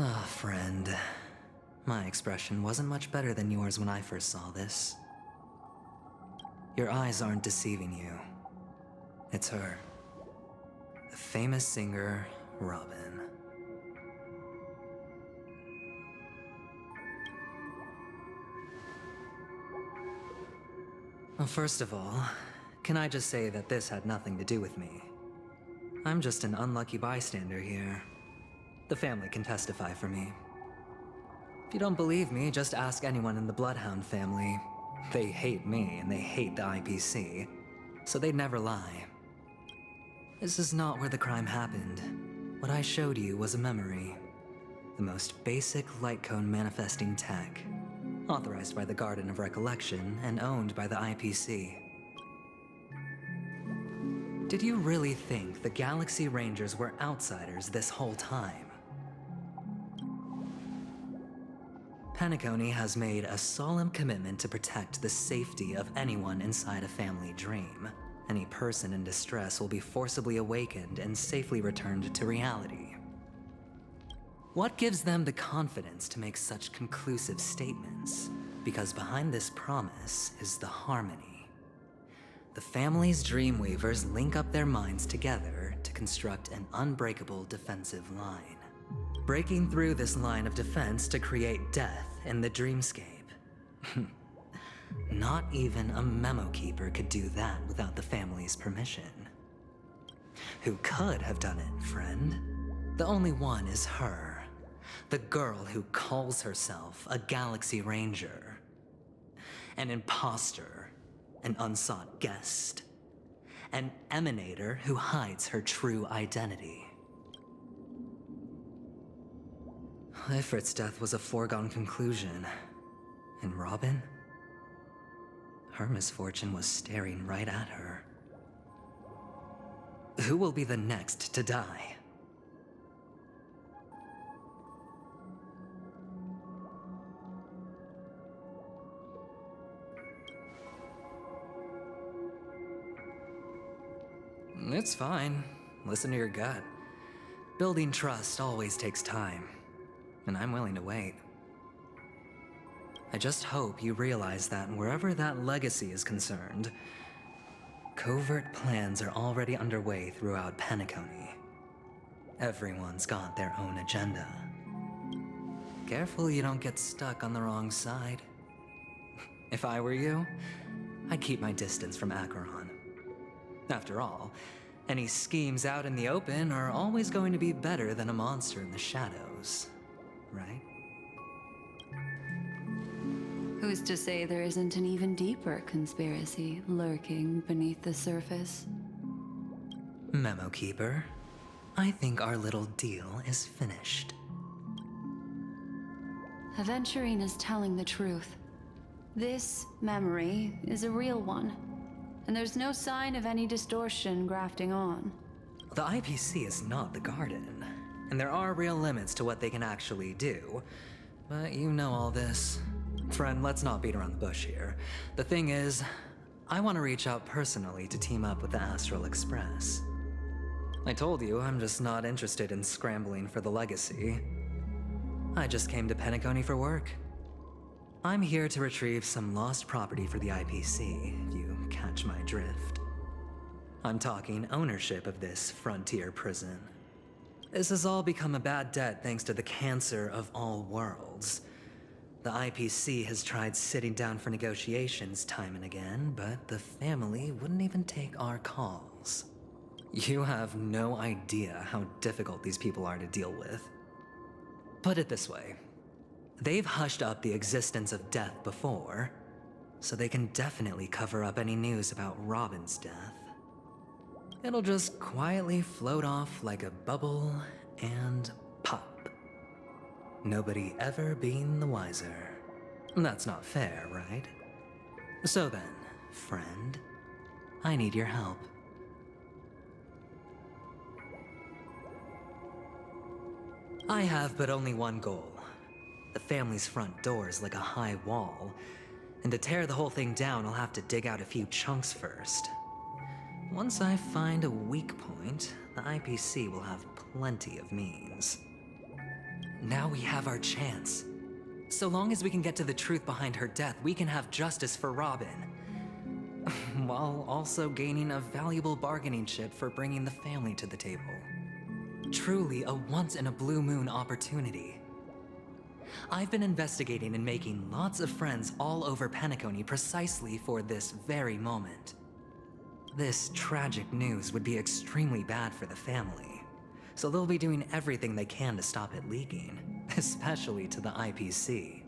Ah, friend. My expression wasn't much better than yours when I first saw this. Your eyes aren't deceiving you. It's her. The famous singer, Robin. Well, first of all, can I just say that this had nothing to do with me? I'm just an unlucky bystander here. The family can testify for me. If you don't believe me, just ask anyone in the Bloodhound family. They hate me and they hate the IPC, so they'd never lie. This is not where the crime happened. What I showed you was a memory. The most basic light cone manifesting tech. Authorized by the Garden of Recollection and owned by the IPC. Did you really think the Galaxy Rangers were outsiders this whole time? Penacony has made a solemn commitment to protect the safety of anyone inside a family dream. Any person in distress will be forcibly awakened and safely returned to reality. What gives them the confidence to make such conclusive statements? Because behind this promise is the harmony. The family's Dreamweavers link up their minds together to construct an unbreakable defensive line. Breaking through this line of defense to create death in the dreamscape. Not even a memo keeper could do that without the family's permission. Who could have done it, friend? The only one is her. The girl who calls herself a Galaxy Ranger. An imposter, an unsought guest. An emanator who hides her true identity. Ifrit's death was a foregone conclusion. And Robin? Her misfortune was staring right at her. Who will be the next to die? It's fine. Listen to your gut. Building trust always takes time, and I'm willing to wait. I just hope you realize that wherever that legacy is concerned, covert plans are already underway throughout Penacony. Everyone's got their own agenda. Careful you don't get stuck on the wrong side. If I were you, I'd keep my distance from Acheron. After all, any schemes out in the open are always going to be better than a monster in the shadows, right? Who's to say there isn't an even deeper conspiracy lurking beneath the surface? Memo Keeper, I think our little deal is finished. Aventurine is telling the truth. This memory is a real one, and there's no sign of any distortion grafting on. The IPC is not the Garden, and there are real limits to what they can actually do. But you know all this. Friend, let's not beat around the bush here. The thing is, I want to reach out personally to team up with the Astral Express. I told you I'm just not interested in scrambling for the legacy. I just came to Penacony for work. I'm here to retrieve some lost property for the IPC, if you catch my drift. I'm talking ownership of this frontier prison. This has all become a bad debt thanks to the cancer of all worlds. The IPC has tried sitting down for negotiations time and again, but the family wouldn't even take our calls. You have no idea how difficult these people are to deal with. Put it this way. They've hushed up the existence of death before, so they can definitely cover up any news about Robin's death. It'll just quietly float off like a bubble and pop. Nobody ever being the wiser. That's not fair, right? So then, friend, I need your help. I have but only one goal. The family's front door is like a high wall, and to tear the whole thing down, I'll have to dig out a few chunks first. Once I find a weak point, the IPC will have plenty of means. Now we have our chance. So long as we can get to the truth behind her death, we can have justice for Robin. While also gaining a valuable bargaining chip for bringing the family to the table. Truly a once-in-a-blue-moon opportunity. I've been investigating and making lots of friends all over Penacony precisely for this very moment. This tragic news would be extremely bad for the family, so they'll be doing everything they can to stop it leaking, especially to the IPC.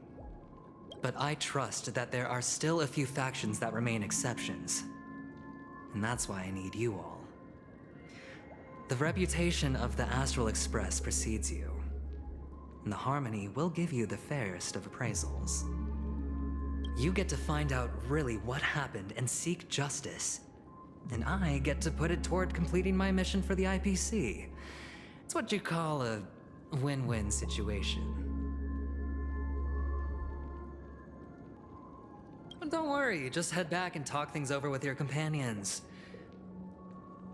But I trust that there are still a few factions that remain exceptions, and that's why I need you all. The reputation of the Astral Express precedes you, and the Harmony will give you the fairest of appraisals. You get to find out really what happened and seek justice, and I get to put it toward completing my mission for the IPC. It's what you call a win-win situation. But don't worry, just head back and talk things over with your companions.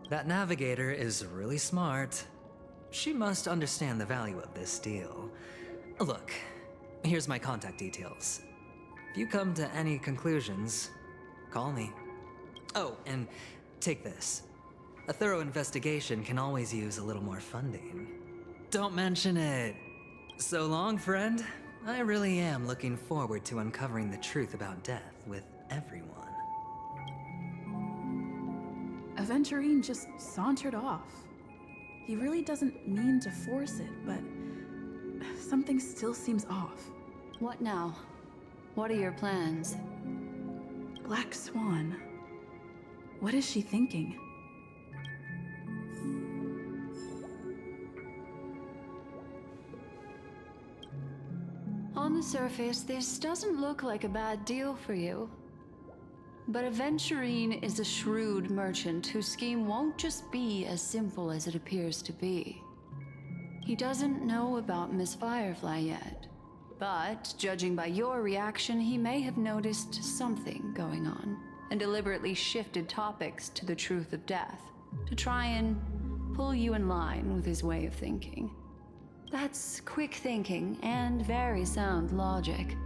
That navigator is really smart. She must understand the value of this deal. Look, here's my contact details. If you come to any conclusions, call me. Oh, and take this. A thorough investigation can always use a little more funding. Don't mention it. So long, friend. I really am looking forward to uncovering the truth about death with everyone. Aventurine just sauntered off. He really doesn't mean to force it, but something still seems off. What now? What are your plans? Black Swan. What is she thinking? On the surface, this doesn't look like a bad deal for you. But Aventurine is a shrewd merchant whose scheme won't just be as simple as it appears to be. He doesn't know about Miss Firefly yet, but judging by your reaction, he may have noticed something going on and deliberately shifted topics to the truth of death to try and pull you in line with his way of thinking. That's quick thinking and very sound logic.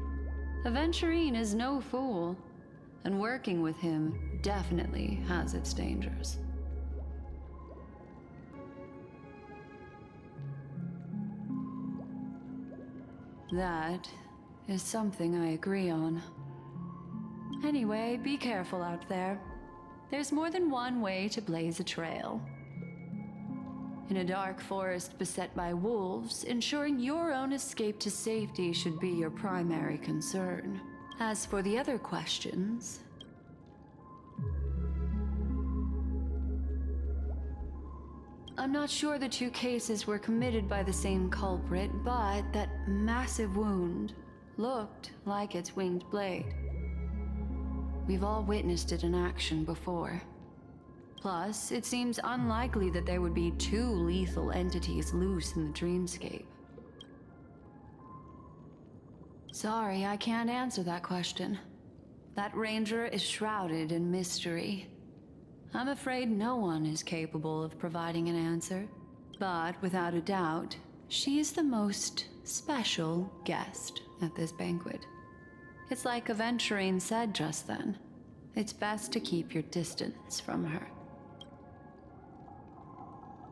Aventurine is no fool, and working with him definitely has its dangers. That is something I agree on. Anyway, be careful out there. There's more than one way to blaze a trail. In a dark forest beset by wolves, ensuring your own escape to safety should be your primary concern. As for the other questions, I'm not sure the two cases were committed by the same culprit, but that massive wound looked like its winged blade. We've all witnessed it in action before. Plus, it seems unlikely that there would be two lethal entities loose in the dreamscape. Sorry, I can't answer that question. That ranger is shrouded in mystery. I'm afraid no one is capable of providing an answer. But without a doubt, she is the most special guest at this banquet. It's like Aventurine said just then. It's best to keep your distance from her.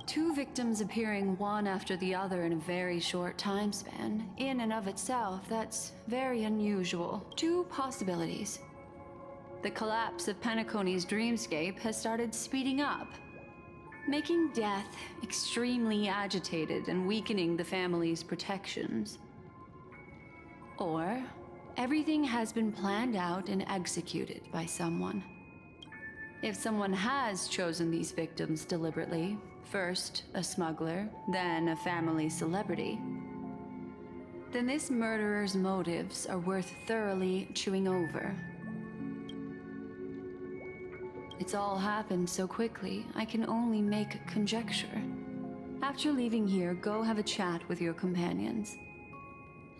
Two victims appearing one after the other in a very short time span, in and of itself, that's very unusual. Two possibilities. The collapse of Penacony's dreamscape has started speeding up, making death extremely agitated and weakening the family's protections. Or everything has been planned out and executed by someone. If someone has chosen these victims deliberately, first a smuggler, then a family celebrity, then this murderer's motives are worth thoroughly chewing over. It's all happened so quickly, I can only make conjecture. After leaving here, go have a chat with your companions.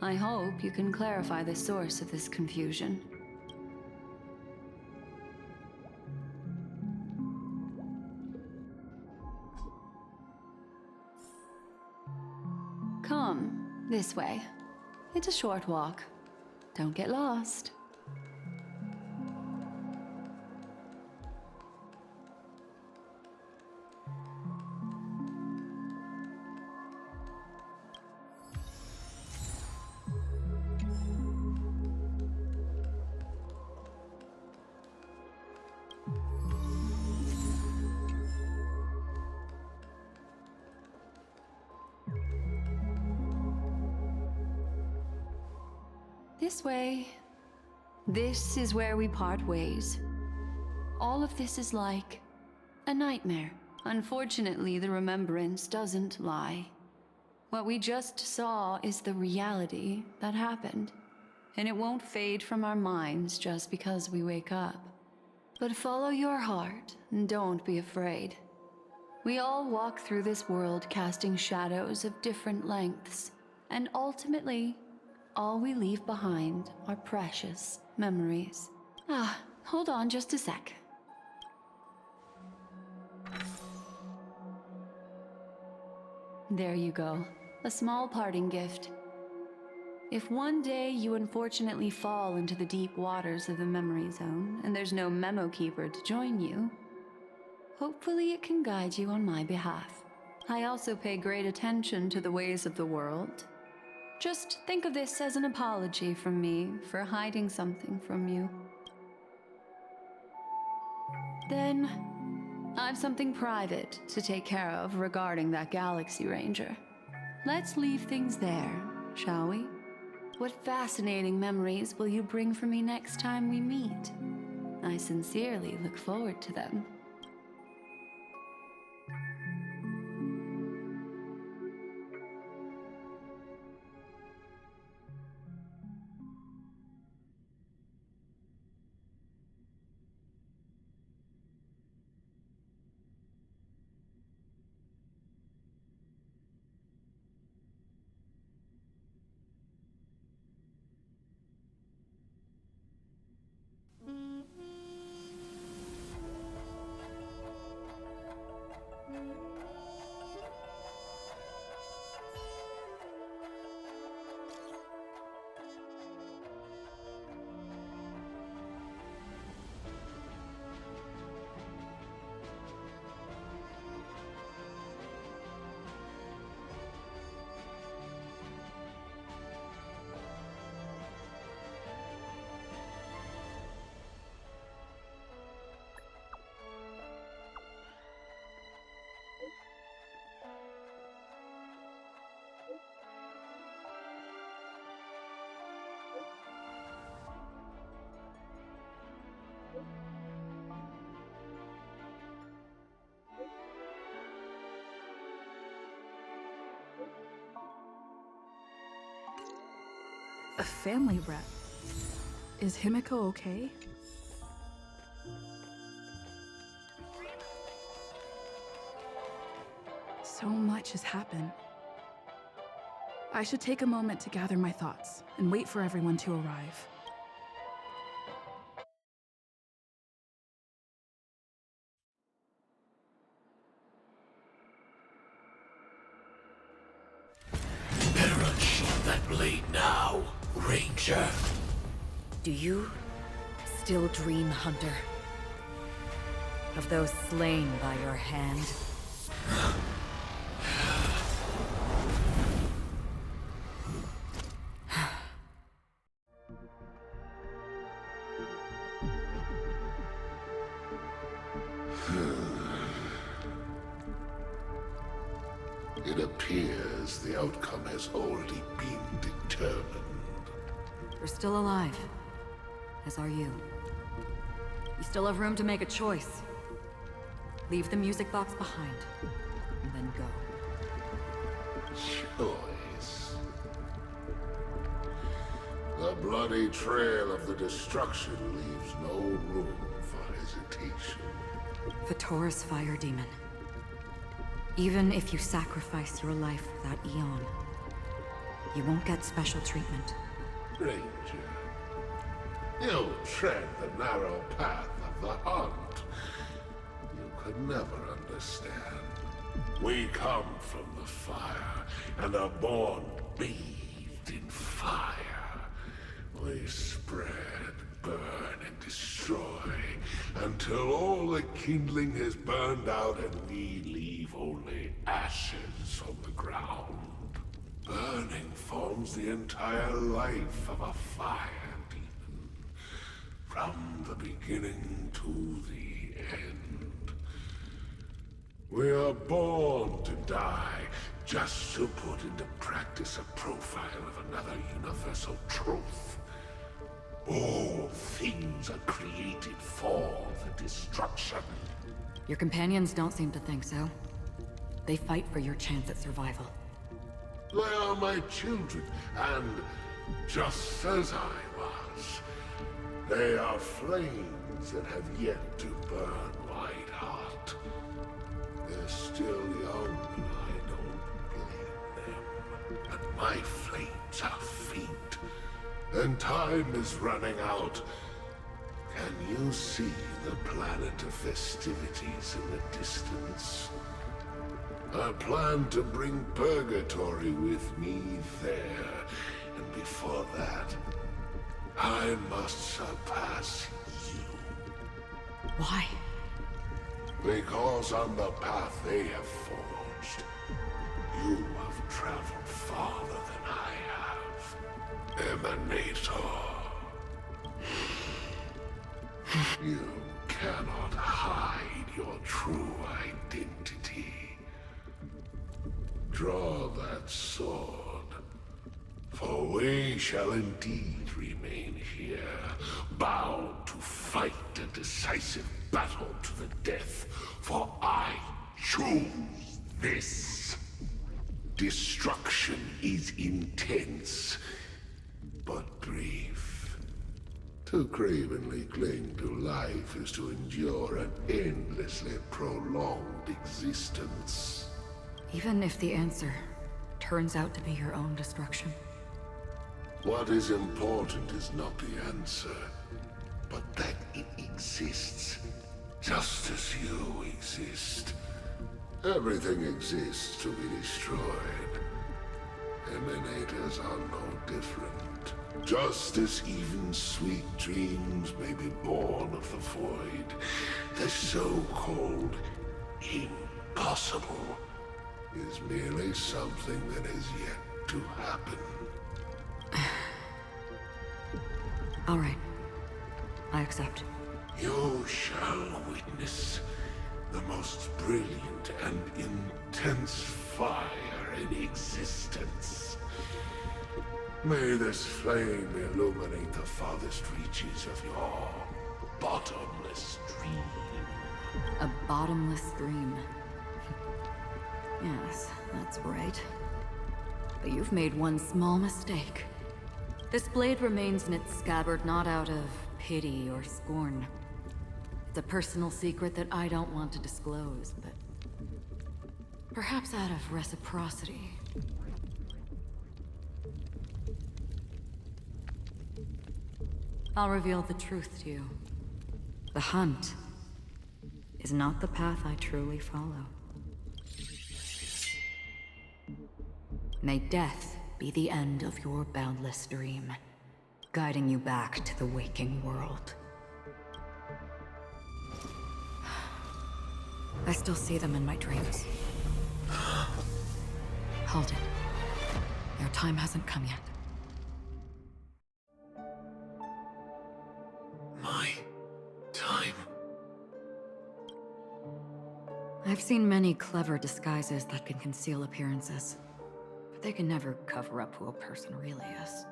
I hope you can clarify the source of this confusion. Come, This way. It's a short walk. Don't get lost. This way. This is where we part ways. All of this is like a nightmare. Unfortunately, the remembrance doesn't lie. What we just saw is the reality that happened, and it won't fade from our minds just because we wake up. But follow your heart and don't be afraid. We all walk through this world casting shadows of different lengths, and ultimately, all we leave behind are precious memories. Hold on just a sec. There you go. A small parting gift. If one day you unfortunately fall into the deep waters of the memory zone and there's no memo keeper to join you, hopefully it can guide you on my behalf. I also pay great attention to the ways of the world. Just think of this as an apology from me for hiding something from you. Then, I've something private to take care of regarding that Galaxy Ranger. Let's leave things there, shall we? What fascinating memories will you bring for me next time we meet? I sincerely look forward to them. A family rep. Is Himiko okay? So much has happened. I should take a moment to gather my thoughts and wait for everyone to arrive. Better unsheath that blade now, Ranger. Do you still dream, Hunter? Of those slain by your hand? It appears the outcome has already been determined. We're still alive, as are you. You still have room to make a choice. Leave the music box behind, and then go. Choice. The bloody trail of the destruction leaves no room for hesitation. Vatora's fire demon. Even if you sacrifice your life for that Eon, you won't get special treatment. Ranger, you tread the narrow path of the hunt. You could never understand. We come from the fire, and are born bathed in fire. We spread, burn, and destroy, until all the kindling has burned out and we leave only ashes on the ground. Burning forms the entire life of a fire demon, from the beginning to the end. We are born to die, just to put into practice a profile of another universal truth. All things are created for the destruction. Your companions don't seem to think so. They fight for your chance at survival. They are my children, and just as I was, they are flames that have yet to burn white hot. They're still young, and I don't blame them. But my flames are faint, and time is running out. Can you see the planet of festivities in the distance? I plan to bring Purgatory with me there, and before that, I must surpass you. Why? Because on the path they have forged, you have traveled farther than I have. Emanator. You cannot hide your true identity. Draw that sword, for we shall indeed remain here, bound to fight a decisive battle to the death, for I choose this. Destruction is intense, but brief. To cravenly cling to life is to endure an endlessly prolonged existence. Even if the answer turns out to be your own destruction. What is important is not the answer, but that it exists, just as you exist. Everything exists to be destroyed. Emanators are no different. Just as even sweet dreams may be born of the void, the so-called impossible is merely something that has yet to happen. All right. I accept. You shall witness the most brilliant and intense fire in existence. May this flame illuminate the farthest reaches of your bottomless dream. A bottomless stream. Yes, that's right. But you've made one small mistake. This blade remains in its scabbard not out of pity or scorn. It's a personal secret that I don't want to disclose, but perhaps out of reciprocity. I'll reveal the truth to you. The hunt is not the path I truly follow. May death be the end of your boundless dream, guiding you back to the waking world. I still see them in my dreams. Hold it. Your time hasn't come yet. My time? I've seen many clever disguises that can conceal appearances, but they can never cover up who a person really is.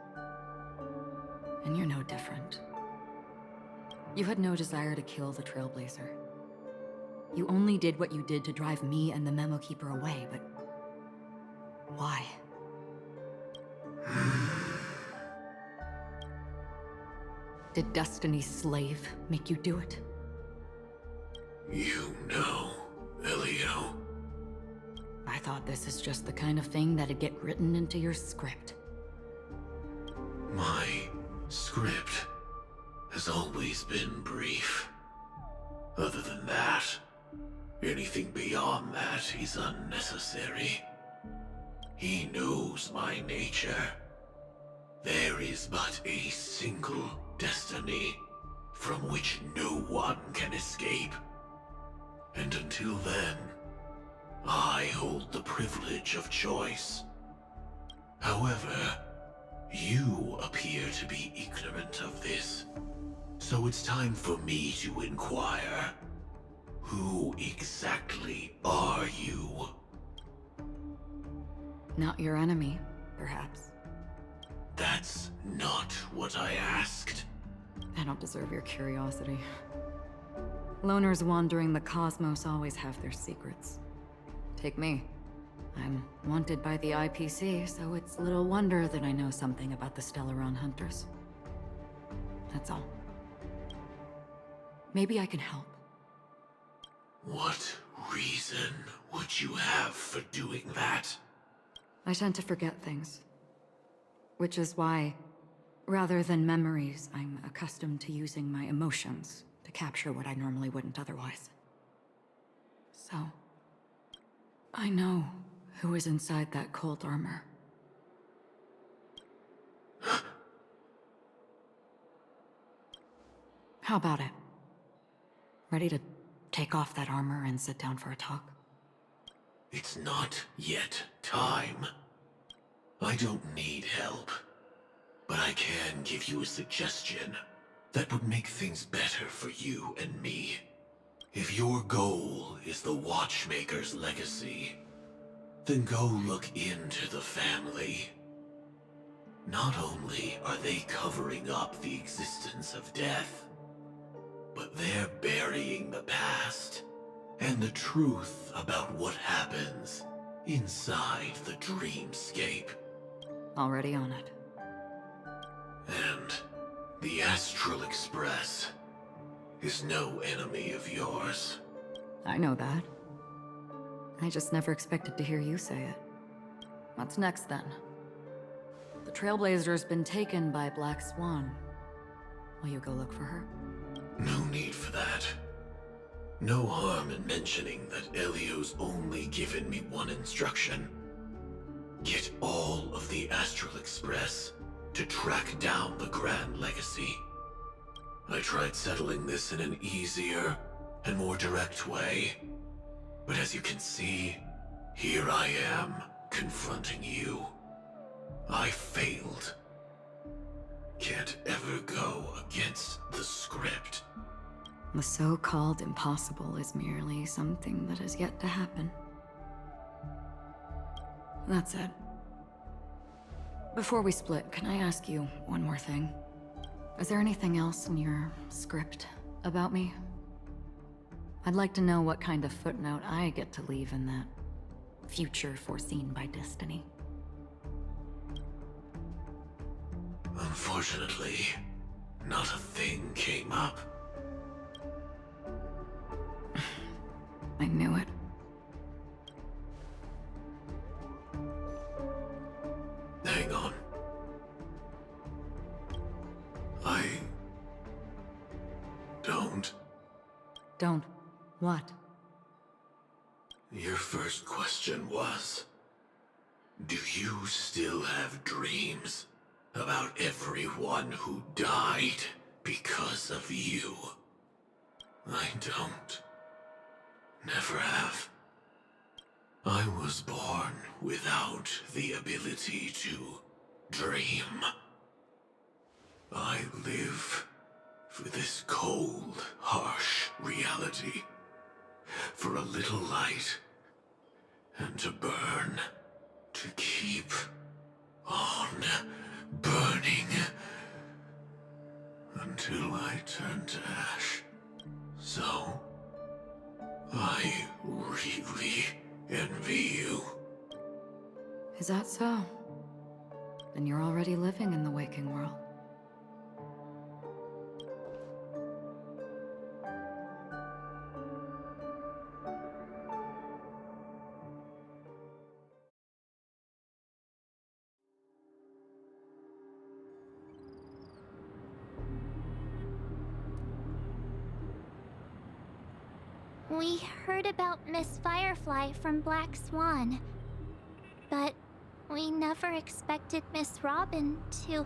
And you're no different. You had no desire to kill the Trailblazer. You only did what you did to drive me and the Memo Keeper away, but why? Did Destiny's slave make you do it? You know, Elio. I thought this is just the kind of thing that'd get written into your script. My script has always been brief. Other than that, Anything beyond that is unnecessary. He knows my nature. There is but a single destiny from which no one can escape. And until then, I hold the privilege of choice. However, you appear to be ignorant of this, so it's time for me to inquire. Who exactly are you? Not your enemy, perhaps. That's not what I asked. I don't deserve your curiosity. Loners wandering the cosmos always have their secrets. Take me. I'm wanted by the IPC, so it's little wonder that I know something about the Stellaron Hunters. That's all. Maybe I can help. What reason would you have for doing that? I tend to forget things. Which is why, rather than memories, I'm accustomed to using my emotions to capture what I normally wouldn't otherwise. So, I know who is inside that cold armor. How about it? Ready to take off that armor and sit down for a talk? It's not yet time. I don't need help, but I can give you a suggestion that would make things better for you and me. If your goal is the Watchmaker's legacy, then go look into the family. Not only are they covering up the existence of death, but they're burying the past and the truth about what happens inside the dreamscape. Already on it. And the Astral Express is no enemy of yours. I know that. I just never expected to hear you say it. What's next, then? The Trailblazer's been taken by Black Swan. Will you go look for her? No need for that. No harm in mentioning that Elio's only given me one instruction. Get all of the Astral Express to track down the Grand Legacy. I tried settling this in an easier and more direct way, but as you can see, here I am confronting you. I failed. Can't ever go against the script. The so-called impossible is merely something that has yet to happen. That's it. Before we split, can I ask you one more thing? Is there anything else in your script about me? I'd like to know what kind of footnote I get to leave in that future foreseen by destiny. Unfortunately, not a thing came up. I knew it. Hang on. I don't. Don't. What? Your first question was, do you still have dreams about everyone who died because of you? I don't. Never have. I was born without the ability to dream. I live for this cold, harsh reality. For a little light, and to burn, to keep on burning, until I turn to ash. So, I really envy you. Is that so? Then you're already living in the waking world. We heard about Miss Firefly from Black Swan, but we never expected Miss Robin to...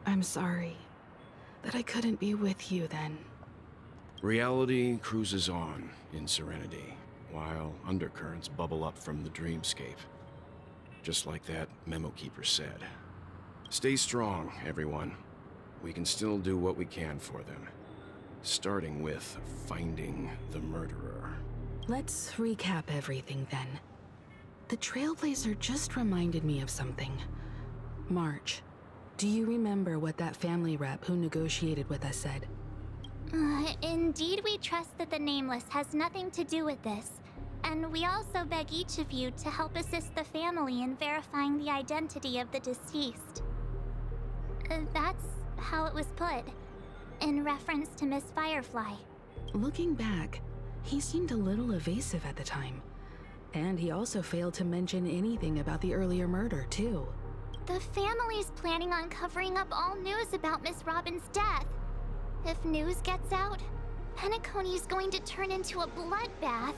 I'm sorry that I couldn't be with you then. Reality cruises on in serenity, while undercurrents bubble up from the dreamscape. Just like that memo keeper said. Stay strong, everyone. We can still do what we can for them. Starting with finding the murderer. Let's recap everything then. The Trailblazer just reminded me of something. March, do you remember what that family rep who negotiated with us said? Indeed, we trust that the Nameless has nothing to do with this, and we also beg each of you to help assist the family in verifying the identity of the deceased. That's how it was put, in reference to Miss Firefly. Looking back, he seemed a little evasive at the time. And he also failed to mention anything about the earlier murder, too. The family's planning on covering up all news about Miss Robin's death. If news gets out, Penacony's going to turn into a bloodbath.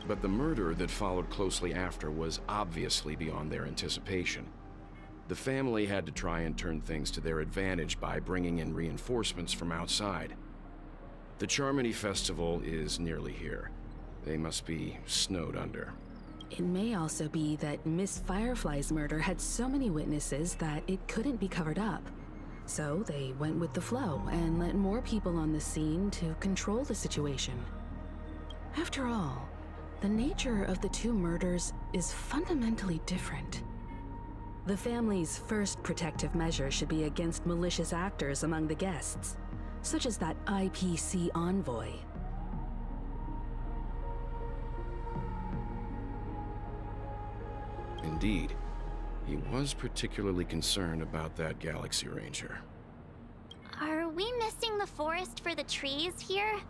But the murder that followed closely after was obviously beyond their anticipation. The family had to try and turn things to their advantage by bringing in reinforcements from outside. The Charmony Festival is nearly here. They must be snowed under. It may also be that Miss Firefly's murder had so many witnesses that it couldn't be covered up. So they went with the flow and let more people on the scene to control the situation. After all, the nature of the two murders is fundamentally different. The family's first protective measure should be against malicious actors among the guests, such as that IPC envoy. Indeed, he was particularly concerned about that Galaxy Ranger. Are we missing the forest for the trees here?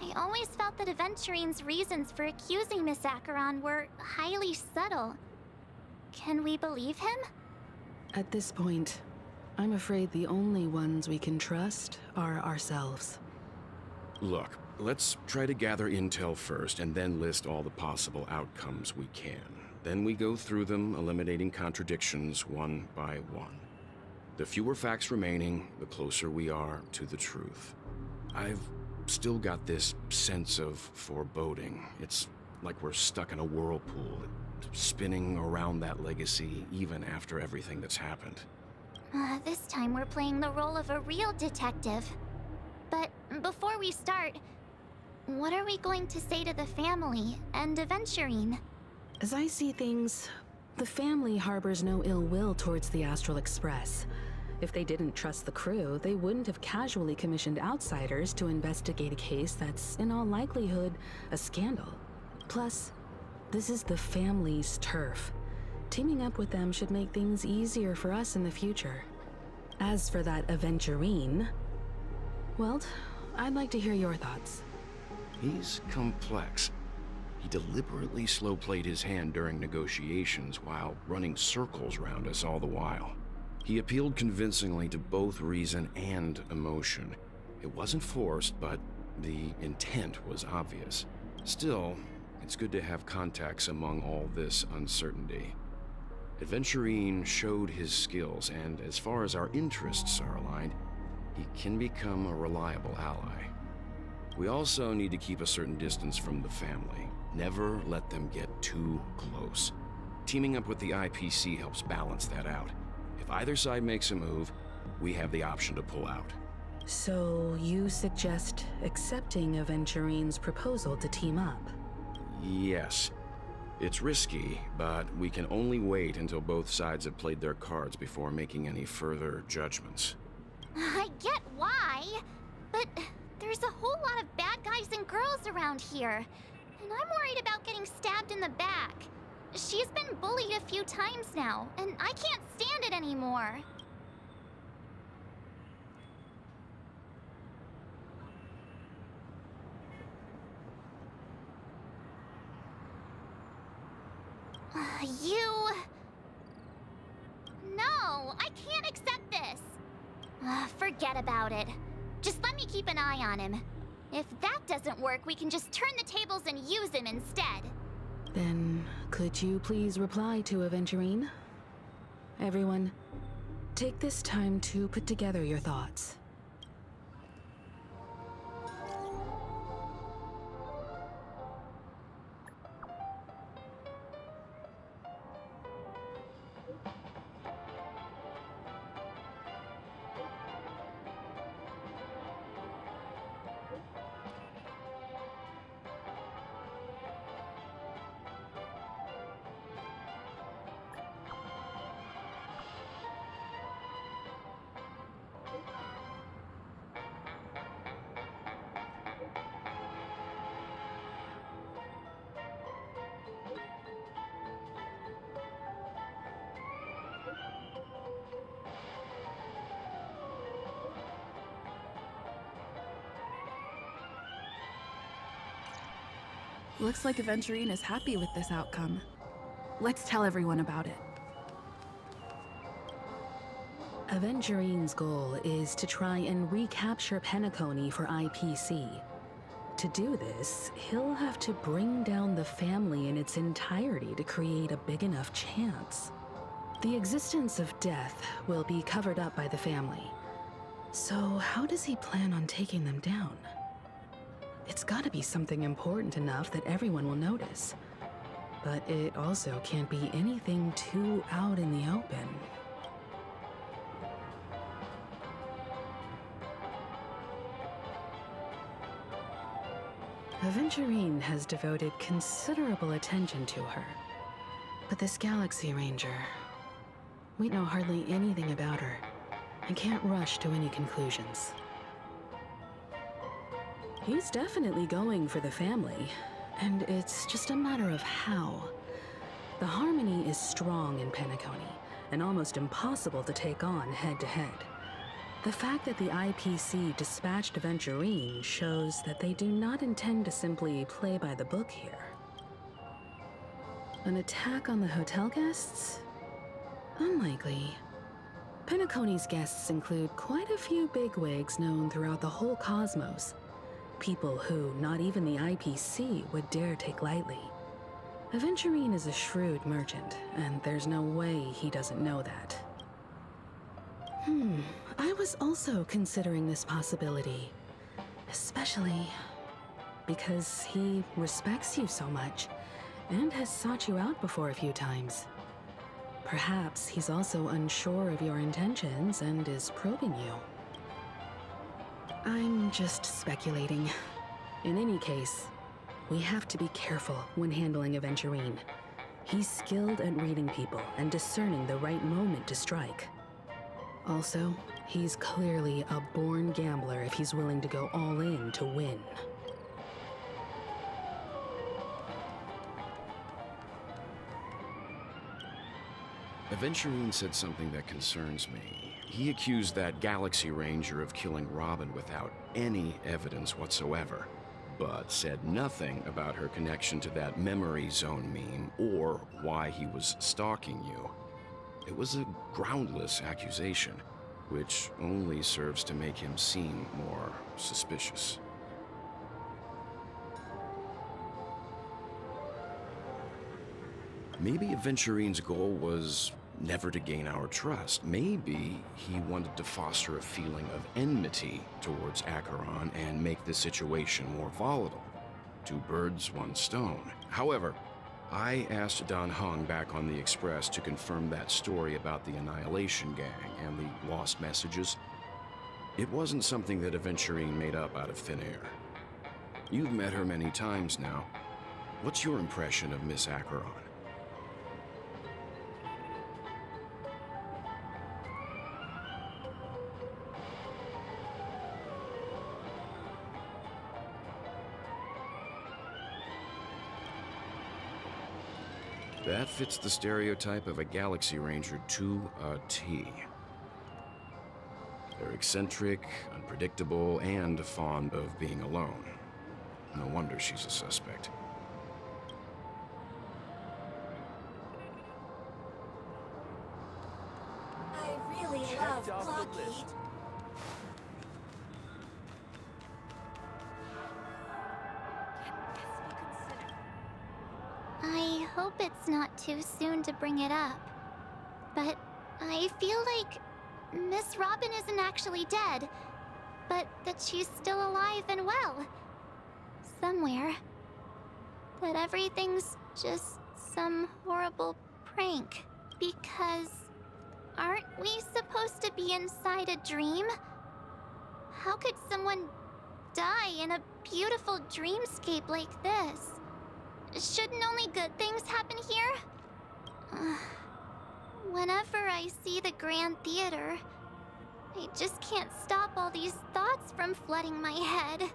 I always felt that Aventurine's reasons for accusing Miss Acheron were highly subtle. Can we believe him? At this point, I'm afraid the only ones we can trust are ourselves. Look, let's try to gather intel first and then list all the possible outcomes we can. Then we go through them, eliminating contradictions one by one. The fewer facts remaining, the closer we are to the truth. I've still got this sense of foreboding. It's like we're stuck in a whirlpool, spinning around that legacy even after everything that's happened. This time we're playing the role of a real detective. But before we start, what are we going to say to the family and Aventurine? As I see things, the family harbors no ill will towards the Astral Express. If they didn't trust the crew, they wouldn't have casually commissioned outsiders to investigate a case that's, in all likelihood, a scandal. Plus, this is the family's turf. Teaming up with them should make things easier for us in the future. As for that Aventurine, well, I'd like to hear your thoughts. He's complex. He deliberately slow-played his hand during negotiations while running circles around us all the while. He appealed convincingly to both reason and emotion. It wasn't forced, but the intent was obvious. Still, it's good to have contacts among all this uncertainty. Aventurine showed his skills, and as far as our interests are aligned, he can become a reliable ally. We also need to keep a certain distance from the family. Never let them get too close. Teaming up with the IPC helps balance that out. If either side makes a move, we have the option to pull out. So you suggest accepting Aventurine's proposal to team up? Yes. It's risky, but we can only wait until both sides have played their cards before making any further judgments. I get why, but there's a whole lot of bad guys and girls around here, and I'm worried about getting stabbed in the back. She's been bullied a few times now, and I can't stand it anymore. You... No, I can't accept this. Forget about it. Just let me keep an eye on him. If that doesn't work, we can just turn the tables and use him instead. Then, could you please reply to Aventurine? Everyone, take this time to put together your thoughts. Looks like Aventurine is happy with this outcome. Let's tell everyone about it. Aventurine's goal is to try and recapture Penacony for IPC. To do this, he'll have to bring down the family in its entirety to create a big enough chance. The existence of death will be covered up by the family. So how does he plan on taking them down? It's gotta be something important enough that everyone will notice. But it also can't be anything too out in the open. Aventurine has devoted considerable attention to her. But this Galaxy Ranger, we know hardly anything about her and can't rush to any conclusions. He's definitely going for the family, and it's just a matter of how. The harmony is strong in Penacony, and almost impossible to take on head-to-head. The fact that the IPC dispatched Aventurine shows that they do not intend to simply play by the book here. An attack on the hotel guests? Unlikely. Penacony's guests include quite a few bigwigs known throughout the whole cosmos. People who not even the IPC would dare take lightly. Aventurine is a shrewd merchant, and there's no way he doesn't know that. I was also considering this possibility. Especially because he respects you so much, and has sought you out before a few times. Perhaps he's also unsure of your intentions and is probing you. I'm just speculating. In any case, we have to be careful when handling Aventurine. He's skilled at reading people and discerning the right moment to strike. Also, he's clearly a born gambler if he's willing to go all in to win. Aventurine said something that concerns me. He accused that Galaxy Ranger of killing Robin without any evidence whatsoever, but said nothing about her connection to that memory zone meme or why he was stalking you. It was a groundless accusation, which only serves to make him seem more suspicious. Maybe Aventurine's goal was never to gain our trust. Maybe he wanted to foster a feeling of enmity towards Acheron and make the situation more volatile. Two birds, one stone. However, I asked Dan Heng back on the Express to confirm that story about the Annihilation Gang and the lost messages. It wasn't something that Aventurine made up out of thin air. You've met her many times now. What's your impression of Miss Acheron? That fits the stereotype of a Galaxy Ranger to a T. They're eccentric, unpredictable, and fond of being alone. No wonder she's a suspect. I really love Blockade. hope it's not too soon to bring it up. But I feel like Miss Robin isn't actually dead, but that she's still alive and well. Somewhere. That everything's just some horrible prank. Because aren't we supposed to be inside a dream? How could someone die in a beautiful dreamscape like this? Shouldn't only good things happen here? Whenever I see the Grand Theater, I just can't stop all these thoughts from flooding my head.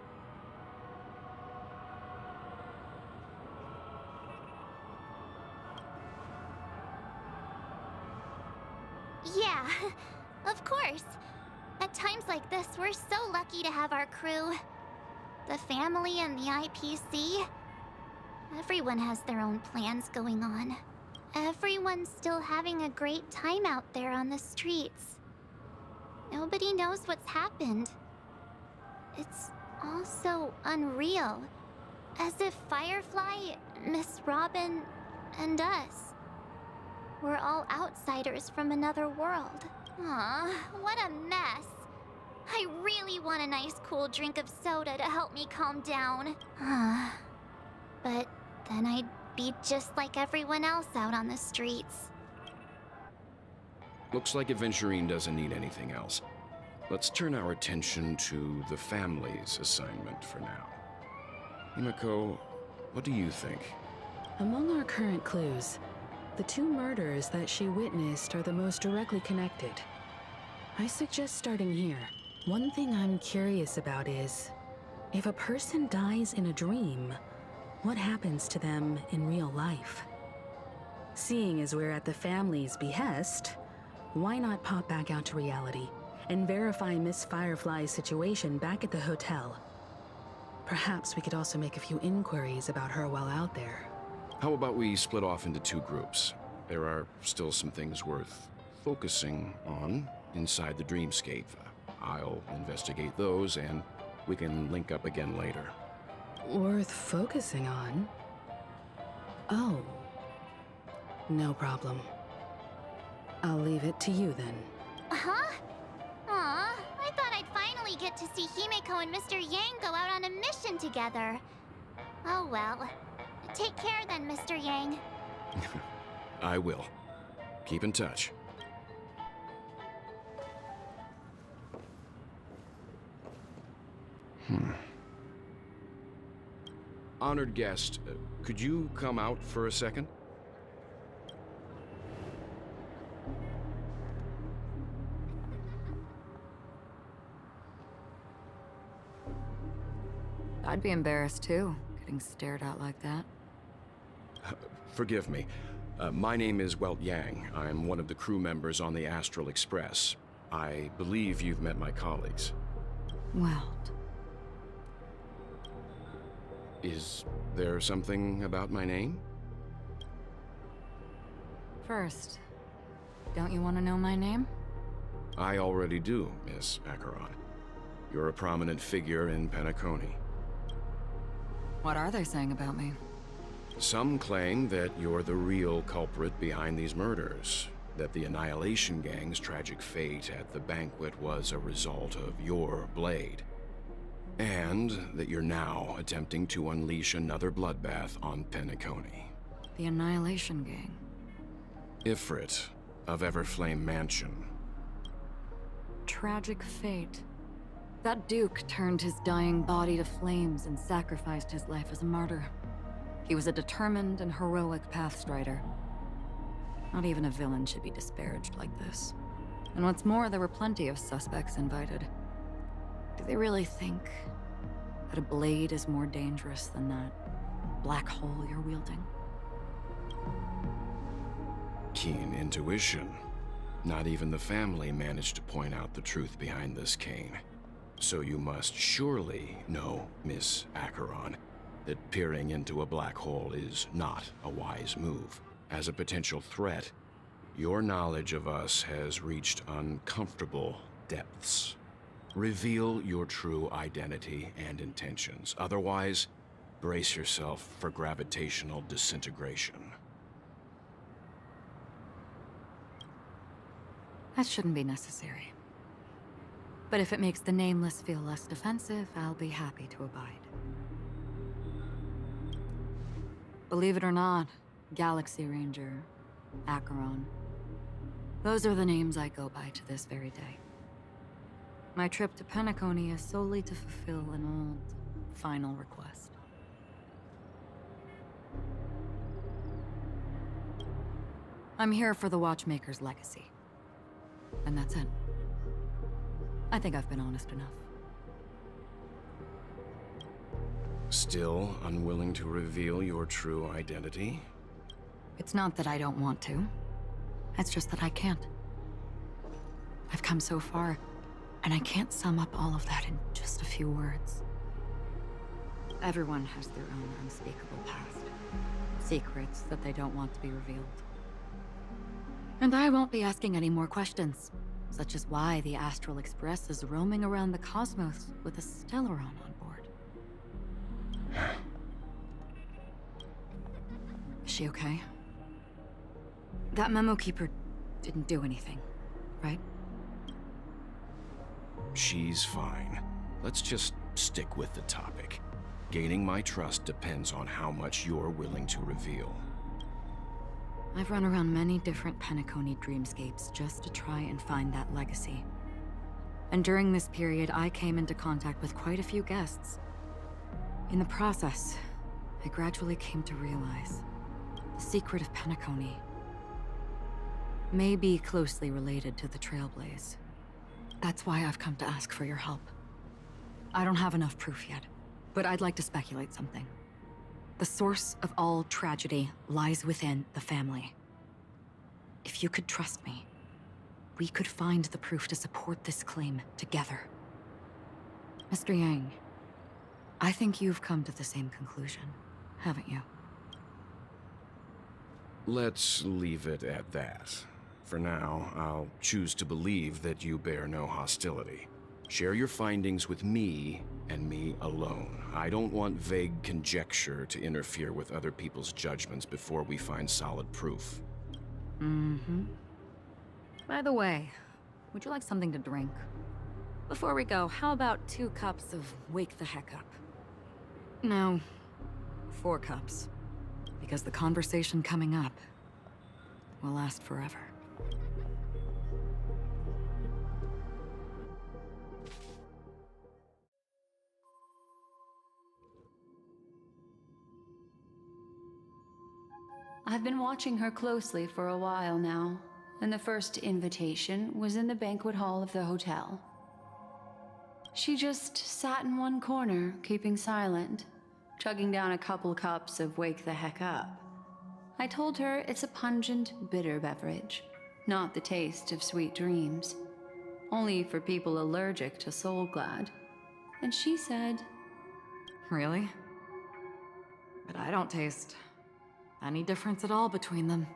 Yeah, of course. At times like this, we're so lucky to have our crew. The family and the IPC. Everyone has their own plans going on. Everyone's still having a great time out there on the streets. Nobody knows what's happened. It's all so unreal. As if Firefly, Miss Robin, and us we're all outsiders from another world. Aw, what a mess. I really want a nice cool drink of soda to help me calm down. But then I'd be just like everyone else out on the streets. Looks like Aventurine doesn't need anything else. Let's turn our attention to the family's assignment for now. Himiko, what do you think? Among our current clues, the two murders that she witnessed are the most directly connected. I suggest starting here. One thing I'm curious about is, if a person dies in a dream, what happens to them in real life? Seeing as we're at the family's behest, why not pop back out to reality and verify Miss Firefly's situation back at the hotel? Perhaps we could also make a few inquiries about her while out there. How about we split off into two groups? There are still some things worth focusing on inside the dreamscape. I'll investigate those, and we can link up again later. Worth focusing on? Oh. No problem. I'll leave it to you then. Huh? Aw, I thought I'd finally get to see Himiko and Mr. Yang go out on a mission together. Oh well. Take care then, Mr. Yang. I will. Keep in touch. Honored guest, could you come out for a second? I'd be embarrassed too, getting stared at like that. Forgive me. My name is Welt Yang. I'm one of the crew members on the Astral Express. I believe you've met my colleagues. Welt. Is there something about my name? First, don't you want to know my name? I already do, Miss Acheron. You're a prominent figure in Penacony. What are they saying about me? Some claim that you're the real culprit behind these murders, that the Annihilation Gang's tragic fate at the banquet was a result of your blade, and that you're now attempting to unleash another bloodbath on Penacony. The Annihilation Gang. Ifrit of Everflame Mansion. Tragic fate. That Duke turned his dying body to flames and sacrificed his life as a martyr. He was a determined and heroic pathstrider. Not even a villain should be disparaged like this. And what's more, there were plenty of suspects invited. Do they really think that a blade is more dangerous than that black hole you're wielding? Keen intuition. Not even the family managed to point out the truth behind this cane. So you must surely know, Miss Acheron, that peering into a black hole is not a wise move. As a potential threat, your knowledge of us has reached uncomfortable depths. Reveal your true identity and intentions. Otherwise, brace yourself for gravitational disintegration. That shouldn't be necessary. But if it makes the Nameless feel less defensive, I'll be happy to abide. Believe it or not, Galaxy Ranger, Acheron. Those are the names I go by to this very day. My trip to Penacony is solely to fulfill an old, final request. I'm here for the Watchmaker's legacy. And that's it. I think I've been honest enough. Still unwilling to reveal your true identity? It's not that I don't want to. It's just that I can't. I've come so far, and I can't sum up all of that in just a few words. Everyone has their own unspeakable past. Secrets that they don't want to be revealed. And I won't be asking any more questions, such as why the Astral Express is roaming around the cosmos with a Stellaron on board. Is she okay? That memo keeper didn't do anything, right? She's fine. Let's just stick with the topic. Gaining my trust depends on how much you're willing to reveal. I've run around many different Penacony dreamscapes just to try and find that legacy. And during this period, I came into contact with quite a few guests. In the process, I gradually came to realize the secret of Penacony may be closely related to the Trailblaze. That's why I've come to ask for your help. I don't have enough proof yet, but I'd like to speculate something. The source of all tragedy lies within the family. If you could trust me, we could find the proof to support this claim together. Mr. Yang, I think you've come to the same conclusion, haven't you? Let's leave it at that. For now, I'll choose to believe that you bear no hostility. Share your findings with me, and me alone. I don't want vague conjecture to interfere with other people's judgments before we find solid proof. Mm-hmm. By the way, would you like something to drink? Before we go, how about 2 cups of Wake the Heck Up? No, 4 cups. Because the conversation coming up will last forever. I've been watching her closely for a while now, and the first invitation was in the banquet hall of the hotel. She just sat in one corner, keeping silent, chugging down a couple cups of Wake the Heck Up. I told her it's a pungent, bitter beverage, not the taste of sweet dreams. Only for people allergic to Soulglad. And she said, Really? But I don't taste any difference at all between them.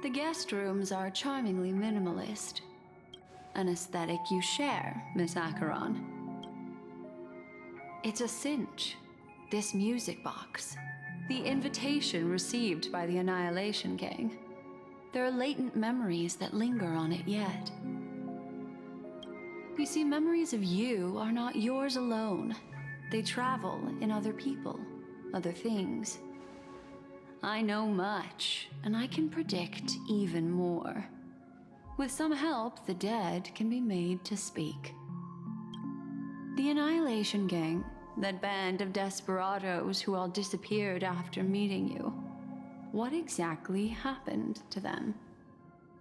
the guest rooms are charmingly minimalist. An aesthetic you share, Miss Acheron. It's a cinch. This music box. The invitation received by the Annihilation Gang. There are latent memories that linger on it yet. You see, memories of you are not yours alone. They travel in other people, other things. I know much, and I can predict even more. With some help, the dead can be made to speak. The Annihilation Gang, that band of desperados who all disappeared after meeting you. What exactly happened to them?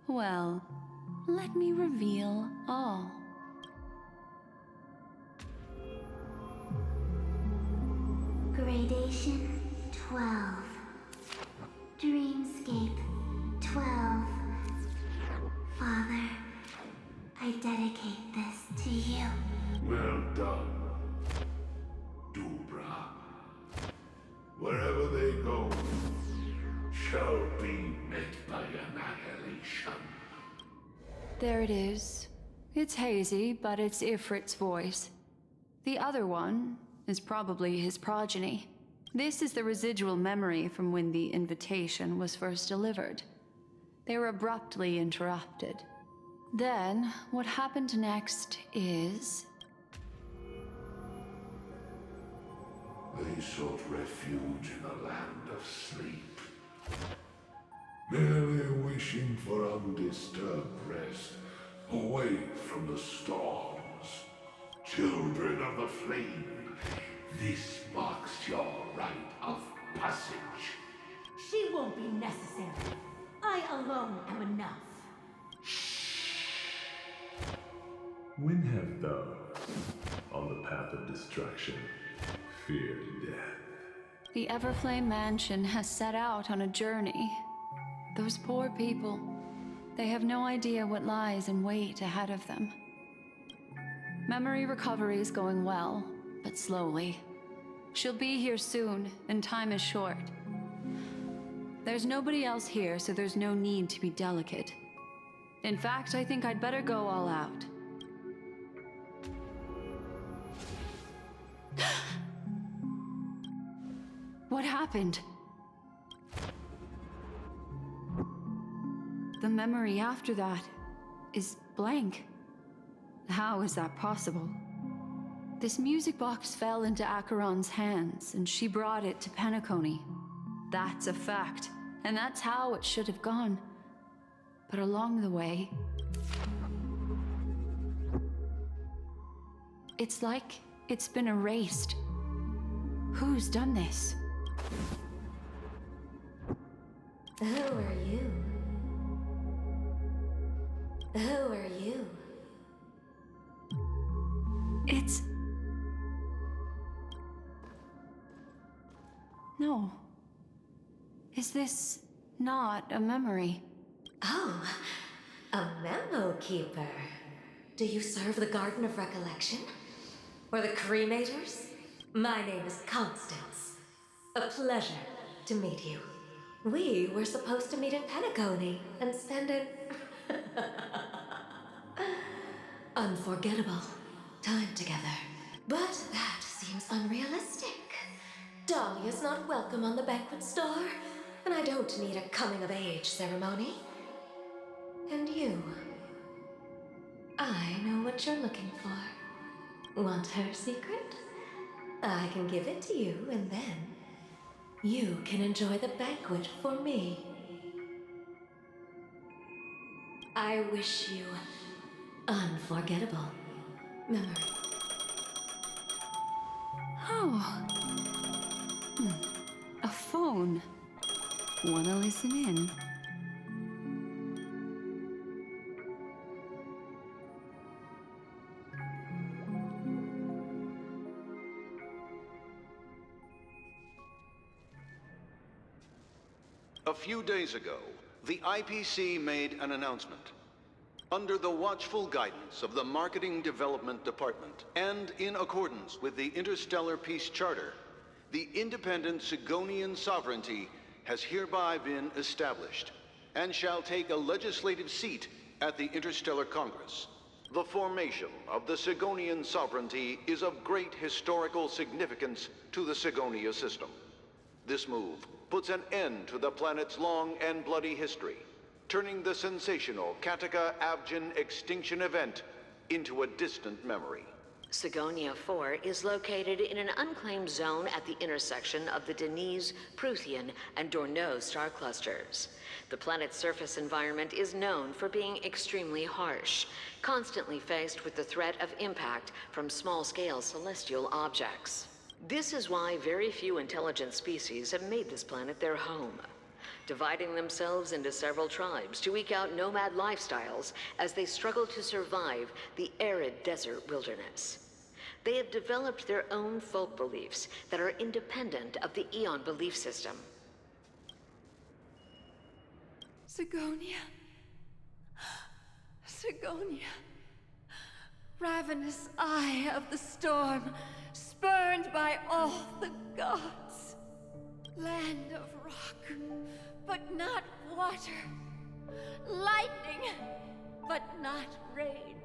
Well, let me reveal all. Gradation 12. Dreamscape 12. Father, I dedicate this to you. Well done, Dubra. Wherever they go, shall be met by annihilation. There it is. It's hazy, but it's Ifrit's voice. The other one is probably his progeny. This is the residual memory from when the invitation was first delivered. They were abruptly interrupted. Then, what happened next is... They sought refuge in a land of sleep, merely wishing for undisturbed rest, away from the storms. Children of the flame, this marks your rite of passage. She won't be necessary. I alone am enough. When have those on the path of destruction feared death? The Everflame Mansion has set out on a journey. Those poor people, they have no idea what lies in wait ahead of them. Memory recovery is going well, but slowly. She'll be here soon, and time is short. There's nobody else here, so there's no need to be delicate. In fact, I think I'd better go all out. What happened? The memory after that is blank. How is that possible? This music box fell into Acheron's hands, and she brought it to Penacony. That's a fact, and that's how it should have gone. But along the way... it's like it's been erased. Who's done this? Who are you? Who are you? It's... No. Is this not a memory? Oh, a memo keeper. Do you serve the Garden of Recollection? Or the Cremators? My name is Constance. A pleasure to meet you. We were supposed to meet in Penacony and spend an unforgettable time together. But that seems unrealistic. Dolly is not welcome on the banquet store, and I don't need a coming-of-age ceremony. And you? I know what you're looking for. Want her secret? I can give it to you, and then you can enjoy the banquet for me. I wish you unforgettable memory. Oh. A phone. Wanna listen in? A few days ago, the IPC made an announcement. Under the watchful guidance of the Marketing Development Department, and in accordance with the Interstellar Peace Charter, the independent Sigonian sovereignty has hereby been established, and shall take a legislative seat at the Interstellar Congress. The formation of the Sigonian sovereignty is of great historical significance to the Sigonia system. This move puts an end to the planet's long and bloody history, turning the sensational Kataka-Avgin extinction event into a distant memory. Sigonia 4 is located in an unclaimed zone at the intersection of the Denise, Prothean, and Dorneau star clusters. The planet's surface environment is known for being extremely harsh, constantly faced with the threat of impact from small-scale celestial objects. This is why very few intelligent species have made this planet their home, dividing themselves into several tribes to eke out nomad lifestyles as they struggle to survive the arid desert wilderness. They have developed their own folk beliefs that are independent of the Eon belief system. Sigonia. Sigonia. Ravenous eye of the storm, spurned by all the gods. Land of rock, but not water. Lightning, but not rain.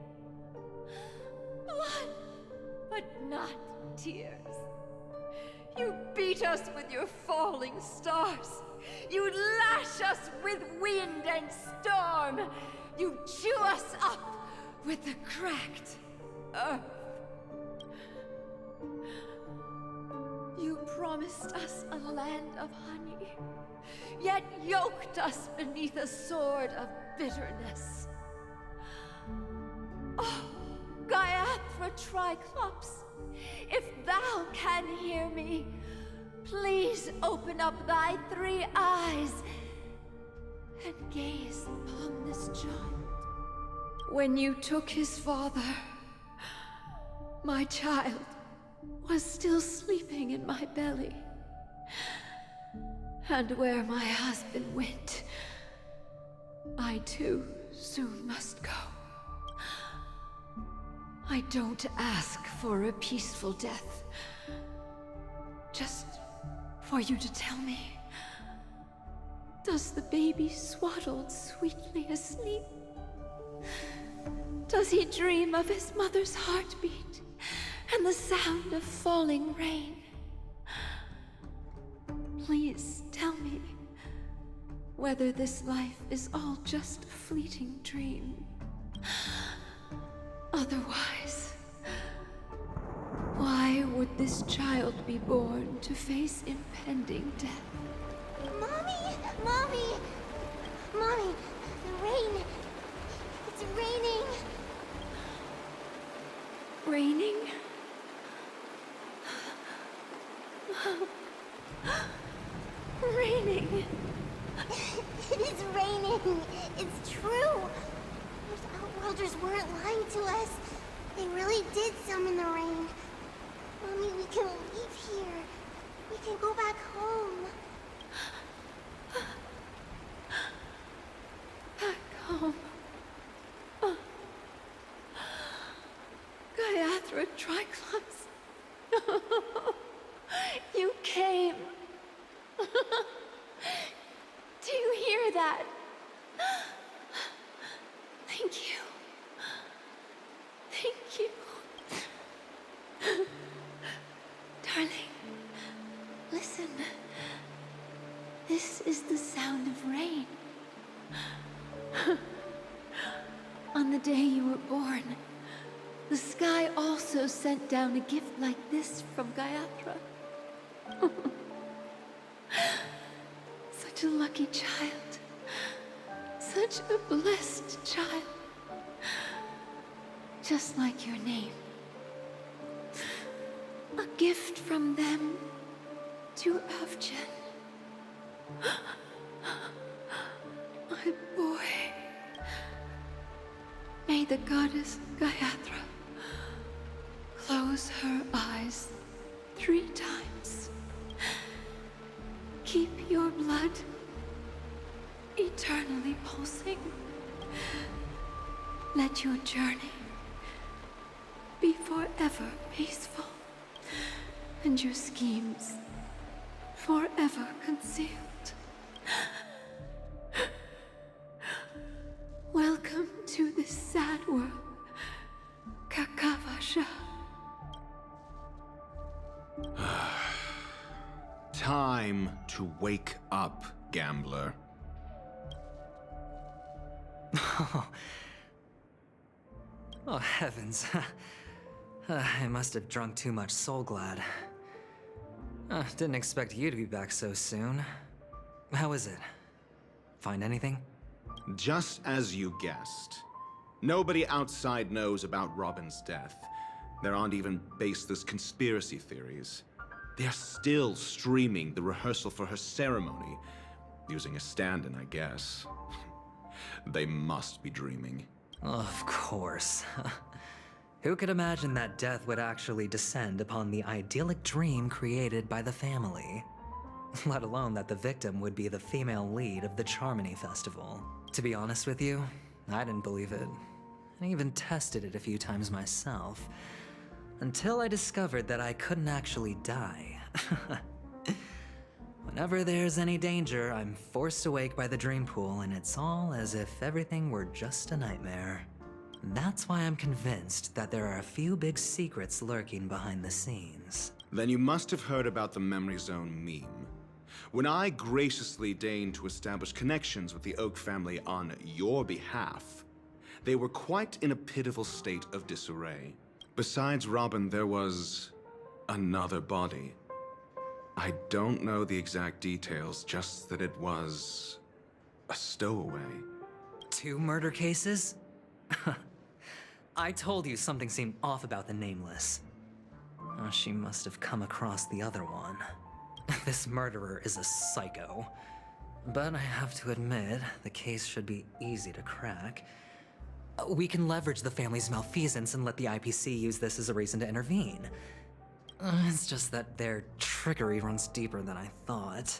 Blood, but not tears. You beat us with your falling stars. You lash us with wind and storm. You chew us up with the cracked earth. You promised us a land of honey, yet yoked us beneath a sword of bitterness. Oh, Gaiathra Triclops, if thou can hear me, please open up thy 3 eyes and gaze upon this child. When you took his father, my child was still sleeping in my belly. And where my husband went, I too soon must go. I don't ask for a peaceful death. Just for you to tell me, does the baby swaddled sweetly asleep? Does he dream of his mother's heartbeat and the sound of falling rain? Please tell me whether this life is all just a fleeting dream. Otherwise, why would this child be born to face impending death? Mommy! Mommy! Mommy! The rain! It's raining! Raining? Raining! It is raining! It's true! Those Outworlders weren't lying to us. They really did summon the rain. Mommy, we can leave here. We can go back home. Back home. Gaiathra Triclops. You came. Do you hear that? Thank you. Thank you. Darling, listen. This is the sound of rain. On the day you were born, the sky also sent down a gift like this from Gaiathra. Such a lucky child. Such a blessed child. Just like your name. A gift from them to Avgen. My boy. May the goddess Gaiathra close her eyes 3 times. Keep your blood eternally pulsing. Let your journey be forever peaceful, and your schemes forever concealed. Welcome to this sad world, Kakavasha. Time to wake up, gambler. Oh, heavens. I must have drunk too much Soul Glad. Didn't expect you to be back so soon. How is it? Find anything? Just as you guessed. Nobody outside knows about Robin's death. There aren't even baseless conspiracy theories. They're still streaming the rehearsal for her ceremony, using a stand-in, I guess. They must be dreaming. Of course. Who could imagine that death would actually descend upon the idyllic dream created by the family? Let alone that the victim would be the female lead of the Charmony Festival. To be honest with you, I didn't believe it. I even tested it a few times myself, until I discovered that I couldn't actually die. Whenever there's any danger, I'm forced awake by the dream pool, and it's all as if everything were just a nightmare. That's why I'm convinced that there are a few big secrets lurking behind the scenes. Then you must have heard about the Memory Zone meme. When I graciously deigned to establish connections with the Oak family on your behalf, they were quite in a pitiful state of disarray. Besides Robin, there was another body. I don't know the exact details, just that it was a stowaway. 2 murder cases? I told you something seemed off about the Nameless. Oh, she must have come across the other one. This murderer is a psycho. But I have to admit, the case should be easy to crack. We can leverage the family's malfeasance and let the IPC use this as a reason to intervene. It's just that their trickery runs deeper than I thought.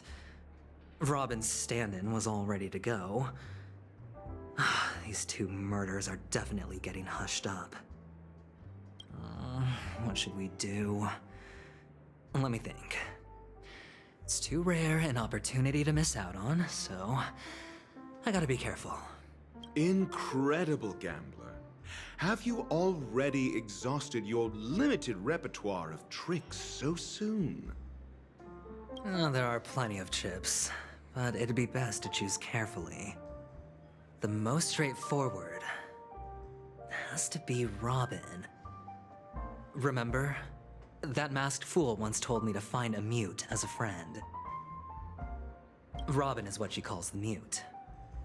Robin's stand-in was all ready to go. These 2 murders are definitely getting hushed up. What should we do? Let me think. It's too rare an opportunity to miss out on, so I gotta be careful. Incredible gambler. Have you already exhausted your limited repertoire of tricks so soon? There are plenty of chips, but it'd be best to choose carefully. The most straightforward has to be Robin. Remember? That masked fool once told me to find a mute as a friend. Robin is what she calls the mute.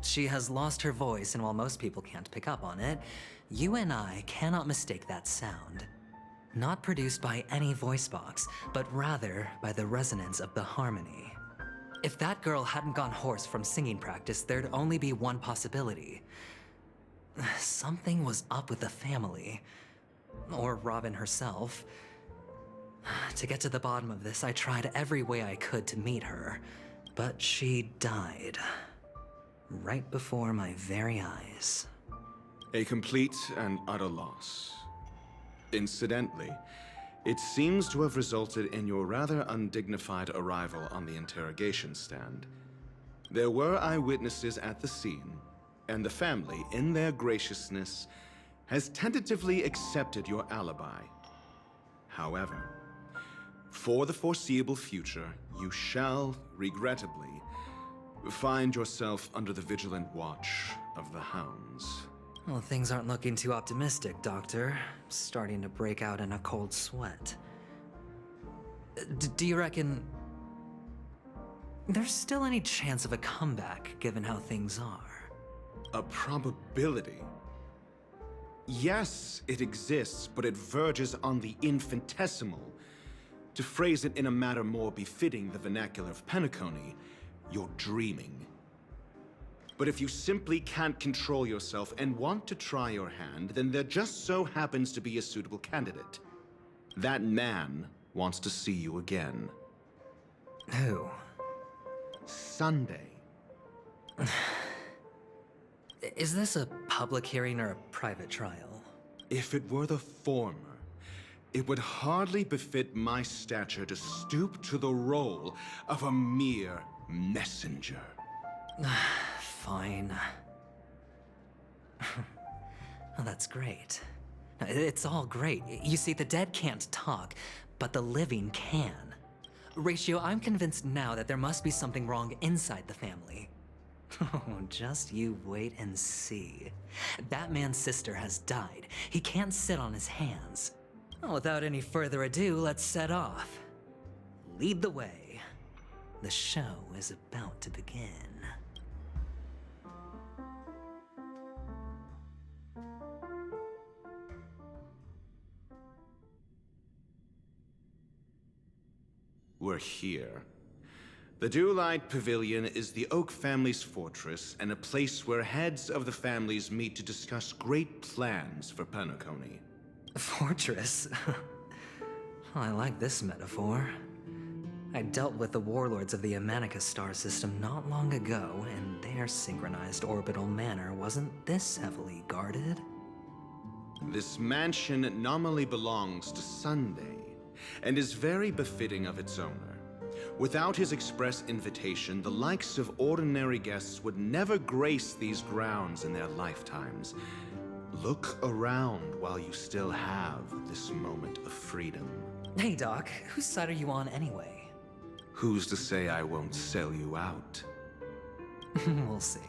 She has lost her voice, and while most people can't pick up on it, you and I cannot mistake that sound. Not produced by any voice box, but rather by the resonance of the harmony. If that girl hadn't gone hoarse from singing practice, there'd only be one possibility. Something was up with the family. Or Robin herself. To get to the bottom of this, I tried every way I could to meet her, but she died. Right before my very eyes. A complete and utter loss. Incidentally, it seems to have resulted in your rather undignified arrival on the interrogation stand. There were eyewitnesses at the scene, and the family, in their graciousness, has tentatively accepted your alibi. However, for the foreseeable future, you shall, regrettably, find yourself under the vigilant watch of the hounds. Well, things aren't looking too optimistic, Doctor. Starting to break out in a cold sweat. Do you reckon there's still any chance of a comeback, given how things are? A probability? Yes, it exists, but it verges on the infinitesimal. To phrase it in a manner more befitting the vernacular of Penacony, you're dreaming. But if you simply can't control yourself and want to try your hand, then there just so happens to be a suitable candidate. That man wants to see you again. Who? Sunday. Is this a public hearing or a private trial? If it were the former, it would hardly befit my stature to stoop to the role of a mere messenger. Fine. Oh, that's great. It's all great. You see, the dead can't talk, but the living can. Ratio, I'm convinced now that there must be something wrong inside the family. Oh, just you wait and see. That man's sister has died. He can't sit on his hands. Well, without any further ado, let's set off. Lead the way. The show is about to begin. We're here. The Dewlight Pavilion is the Oak family's fortress and a place where heads of the families meet to discuss great plans for Penacony. Fortress? I like this metaphor. I dealt with the warlords of the Amanicus star system not long ago, and their synchronized orbital manor wasn't this heavily guarded. This mansion nominally belongs to Sunday, and is very befitting of its owner. Without his express invitation, the likes of ordinary guests would never grace these grounds in their lifetimes. Look around while you still have this moment of freedom. Hey, Doc, whose side are you on anyway? Who's to say I won't sell you out? We'll see.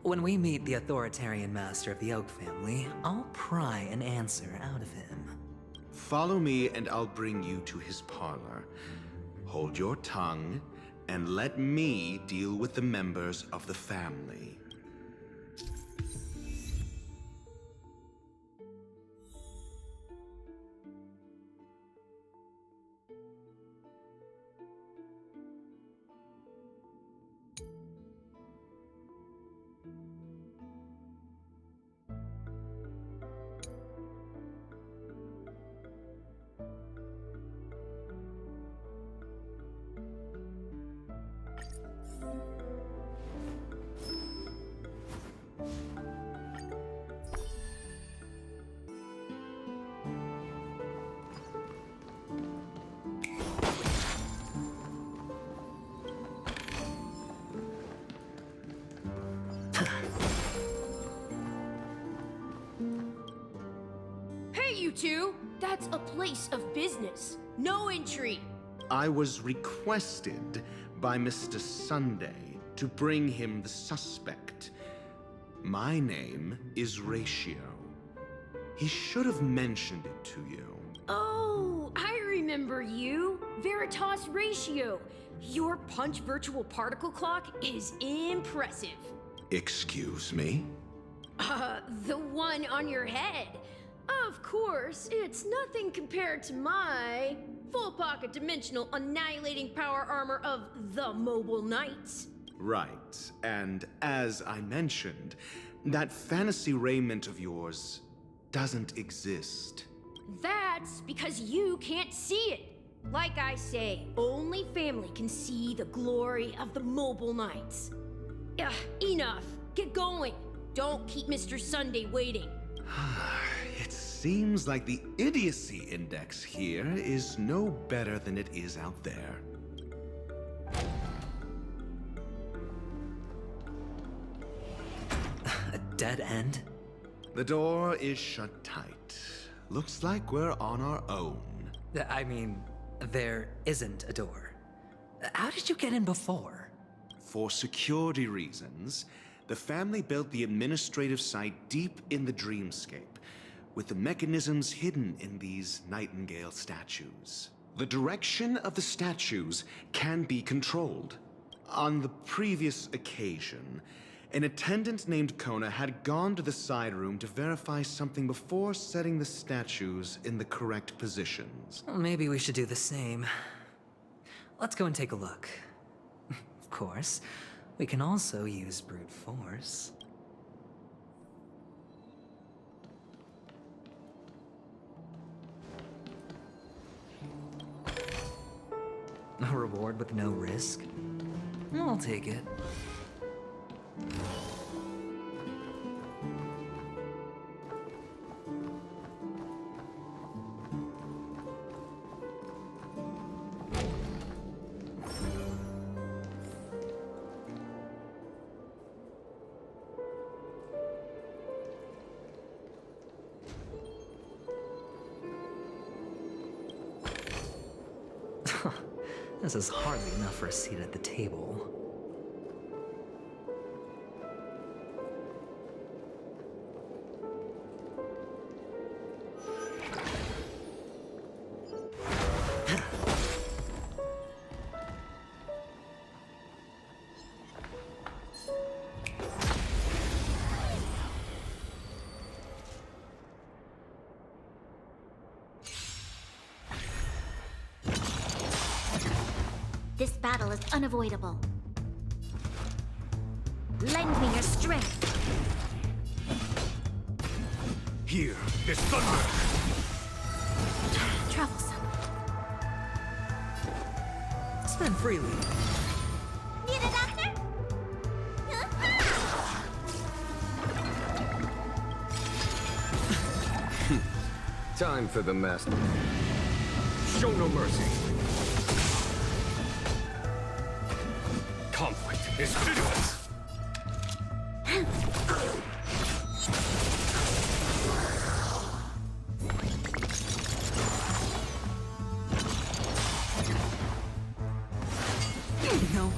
When we meet the authoritarian master of the Oak family, I'll pry an answer out of him. Follow me and I'll bring you to his parlor. Hold your tongue and let me deal with the members of the family. You two, that's a place of business. No entry. I was requested by Mr. Sunday to bring him the suspect. My name is Ratio. He should have mentioned it to you. Oh, I remember you. Veritas Ratio. Your punch virtual particle clock is impressive. Excuse me? The one on your head. Of course, it's nothing compared to my full pocket dimensional annihilating power armor of the Mobile Knights. Right, and as I mentioned, that fantasy raiment of yours doesn't exist. That's because you can't see it. Like I say, only family can see the glory of the Mobile Knights. Ugh, enough. Get going. Don't keep Mr. Sunday waiting. It seems like the idiocy index here is no better than it is out there. A dead end? The door is shut tight. Looks like we're on our own. I mean, there isn't a door. How did you get in before? For security reasons, the family built the administrative site deep in the dreamscape, with the mechanisms hidden in these nightingale statues. The direction of the statues can be controlled. On the previous occasion, an attendant named Kona had gone to the side room to verify something before setting the statues in the correct positions. Well, maybe we should do the same. Let's go and take a look. Of course, we can also use brute force. A reward with no risk? I'll take it. This is hardly enough for a seat at the table. This battle is unavoidable. Lend me your strength. Hear this thunder! Troublesome. Spend freely. Need a doctor? Time for the master. Show no mercy. Conflict is pitiless.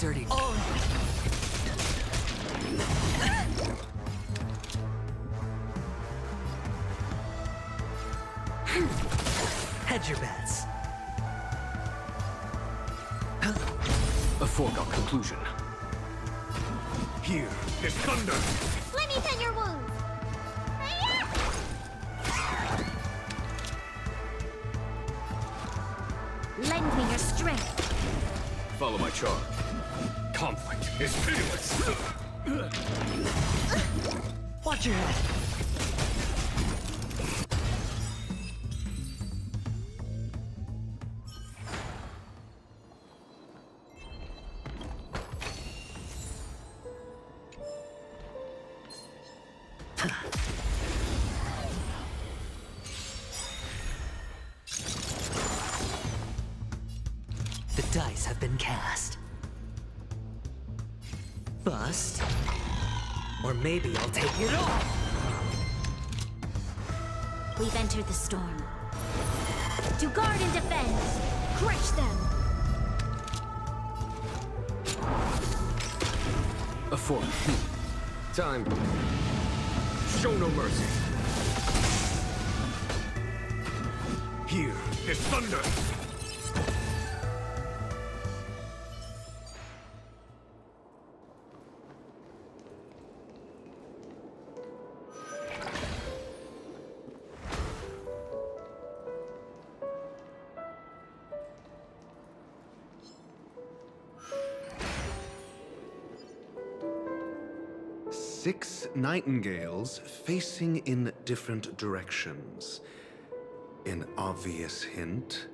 dirty. Oh! Hedge your bets. A foregone conclusion. Here is thunder! Let me tend your wounds. Lend me your strength. Follow my charge. Conflict is pitiless! Watch your head. The dice have been cast. Bust. Or maybe I'll take it all. We've entered the storm. To guard and defend. Crush them. A fork. Time. Show no mercy! Here is thunder! Six nightingales facing in different directions. An obvious hint.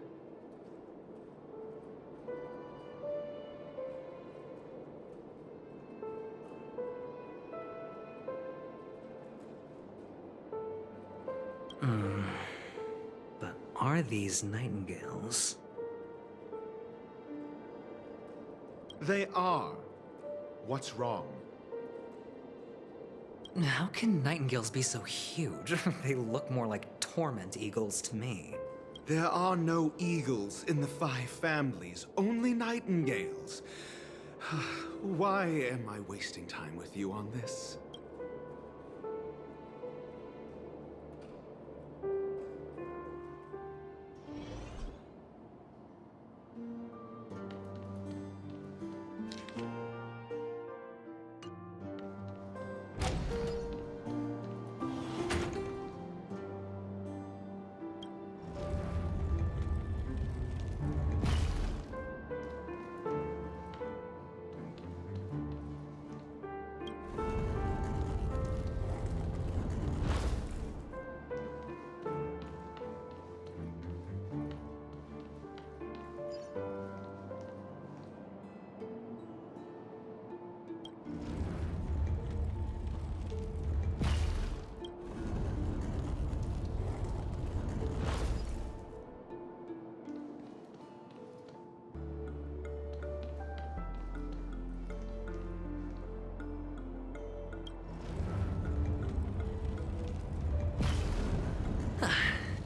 But are these nightingales? They are. What's wrong? How can nightingales be so huge? They look more like torment eagles to me. There are no eagles in the five families, only nightingales. Why am I wasting time with you on this?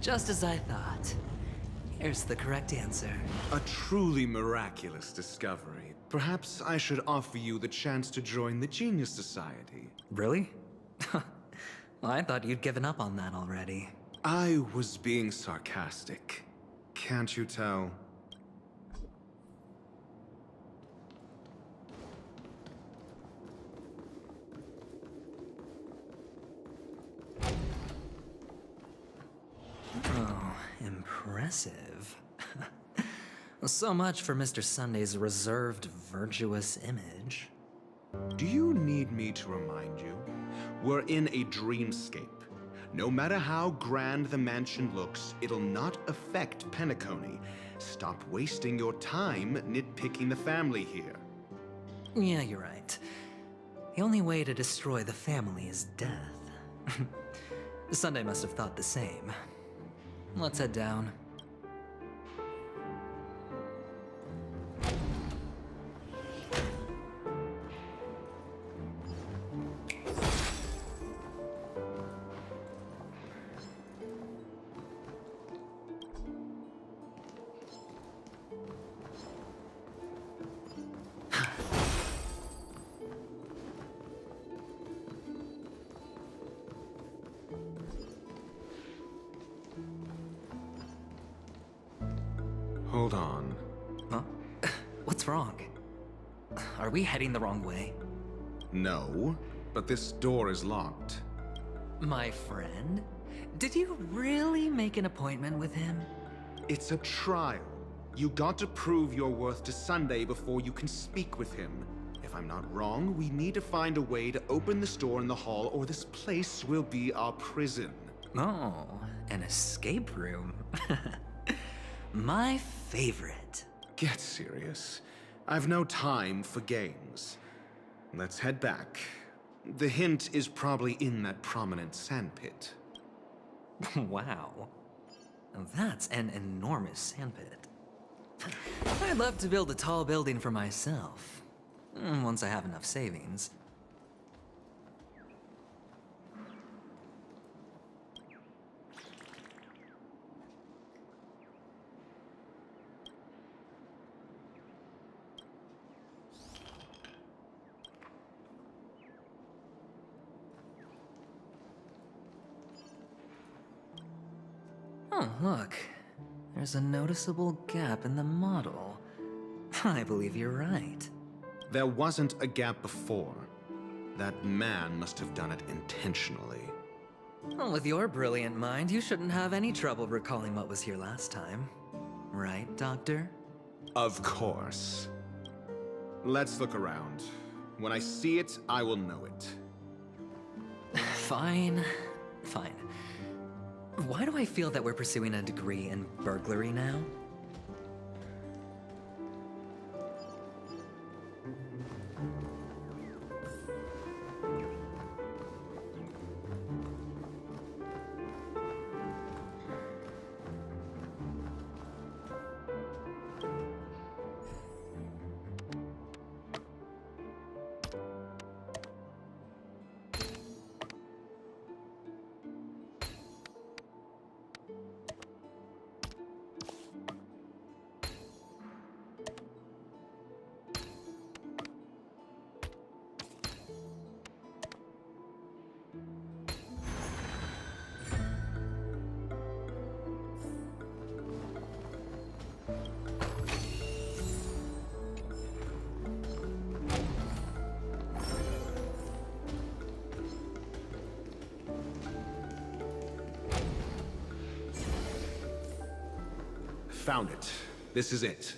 Just as I thought. Here's the correct answer. A truly miraculous discovery. Perhaps I should offer you the chance to join the Genius Society. Really? Well, I thought you'd given up on that already. I was being sarcastic. Can't you tell? Oh, impressive. So much for Mr. Sunday's reserved, virtuous image. Do you need me to remind you? We're in a dreamscape. No matter how grand the mansion looks, it'll not affect Penacony. Stop wasting your time nitpicking the family here. Yeah, you're right. The only way to destroy the family is death. Sunday must have thought the same. Let's head down. Hold on. Huh? What's wrong? Are we heading the wrong way? No, but this door is locked. My friend? Did you really make an appointment with him? It's a trial. You got to prove your worth to Sunday before you can speak with him. If I'm not wrong, we need to find a way to open this door in the hall, or this place will be our prison. Oh, an escape room. My favorite. Get serious. I've no time for games. Let's head back. The hint is probably in that prominent sandpit. Wow. That's an enormous sandpit. I'd love to build a tall building for myself. Once I have enough savings. Oh, look. There's a noticeable gap in the model. I believe you're right. There wasn't a gap before. That man must have done it intentionally. Well, with your brilliant mind, you shouldn't have any trouble recalling what was here last time. Right, Doctor? Of course. Let's look around. When I see it, I will know it. Fine. Fine. Why do I feel that we're pursuing a degree in burglary now? Found it. This is it.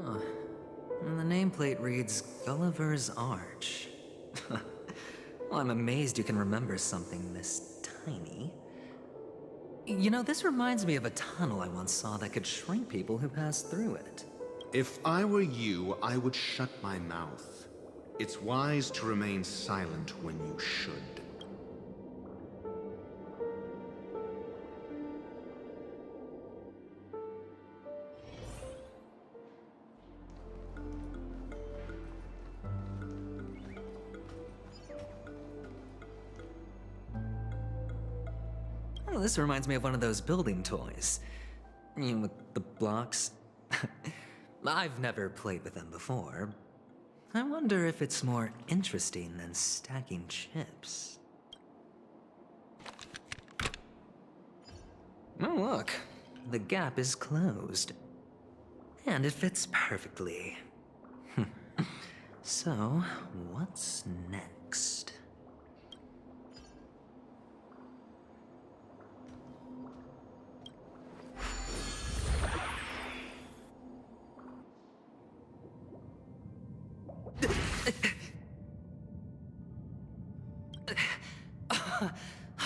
Huh. And the nameplate reads Gulliver's Arch. Well, I'm amazed you can remember something this tiny. You know, this reminds me of a tunnel I once saw that could shrink people who passed through it. If I were you, I would shut my mouth. It's wise to remain silent when you should. Oh, this reminds me of one of those building toys. You know, with the blocks. I've never played with them before. I wonder if it's more interesting than stacking chips. Oh, look. The gap is closed. And it fits perfectly. So, what's next?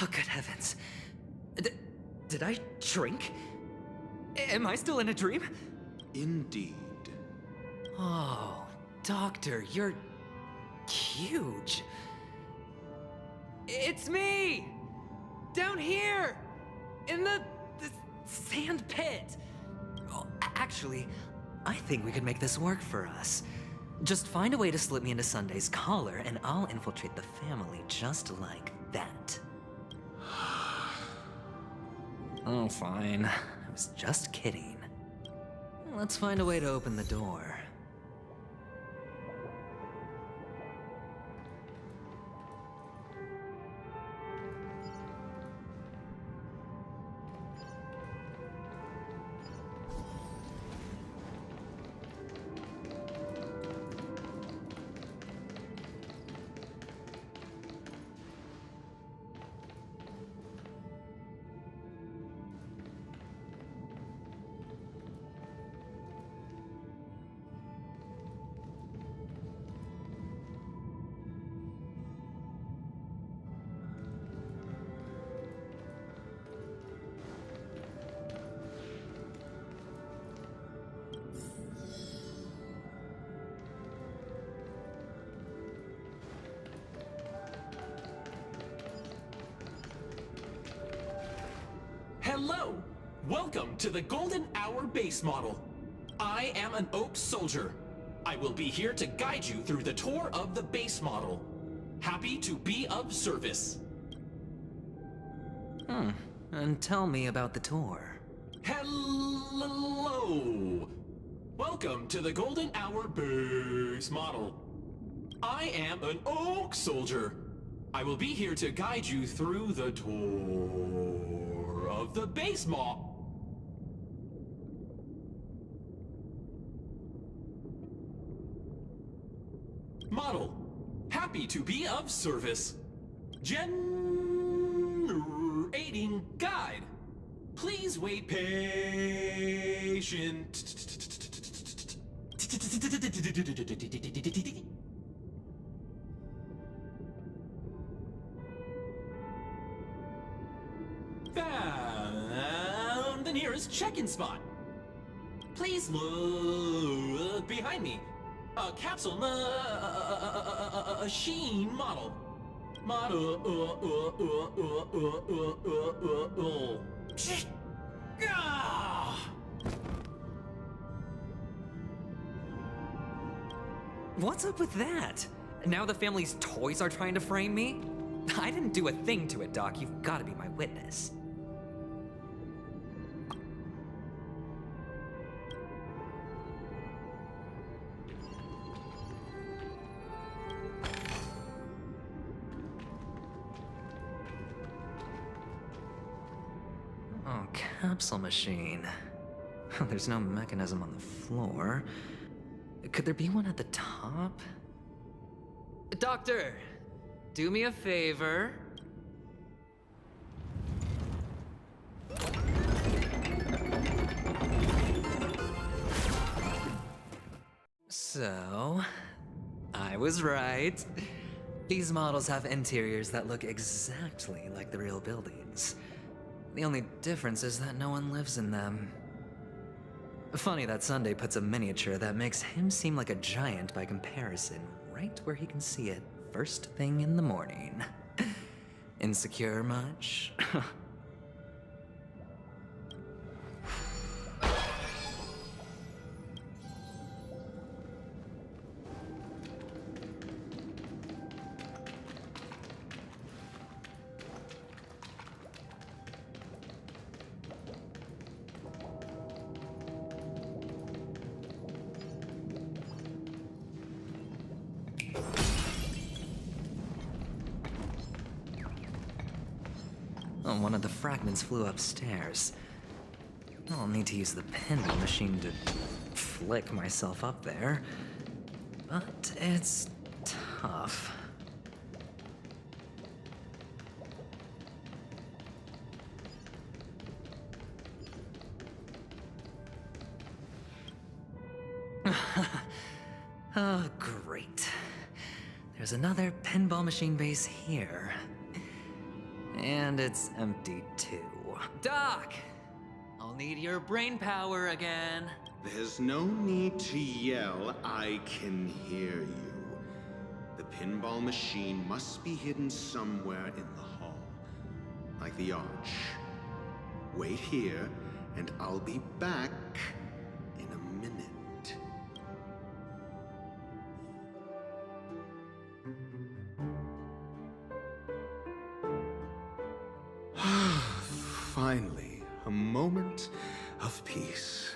Oh, good heavens. Did I shrink? Am I still in a dream? Indeed. Oh, Doctor, you're huge. It's me! Down here! In the sand pit! Oh, actually, I think we could make this work for us. Just find a way to slip me into Sunday's collar, and I'll infiltrate the family just like that. Oh, fine. I was just kidding. Let's find a way to open the door. Hello! Welcome to the Golden Hour base model. I am an Oak Soldier. I will be here to guide you through the tour of the base model. Happy to be of service. And tell me about the tour. Hello! Welcome to the Golden Hour base model. I am an Oak Soldier. I will be here to guide you through the tour of the base model. Happy to be of service. Generating guide. Please wait patient. Found the nearest check-in spot. Please look behind me. A capsule machine model. What's up with that? Now the family's toys are trying to frame me? I didn't do a thing to it, Doc. You've got to be my witness. Oh, capsule machine. There's no mechanism on the floor. Could there be one at the top? Doctor, do me a favor. So, I was right. These models have interiors that look exactly like the real buildings. The only difference is that no one lives in them. Funny that Sunday puts a miniature that makes him seem like a giant by comparison right where he can see it first thing in the morning. Insecure much? Oh, one of the fragments flew upstairs. I'll need to use the pinball machine to flick myself up there. But it's tough. Oh, great. There's another pinball machine base here. And it's empty too. Doc! I'll need your brain power again. There's no need to yell, I can hear you. The pinball machine must be hidden somewhere in the hall. Like the arch. Wait here, and I'll be back in a minute. Finally, a moment of peace.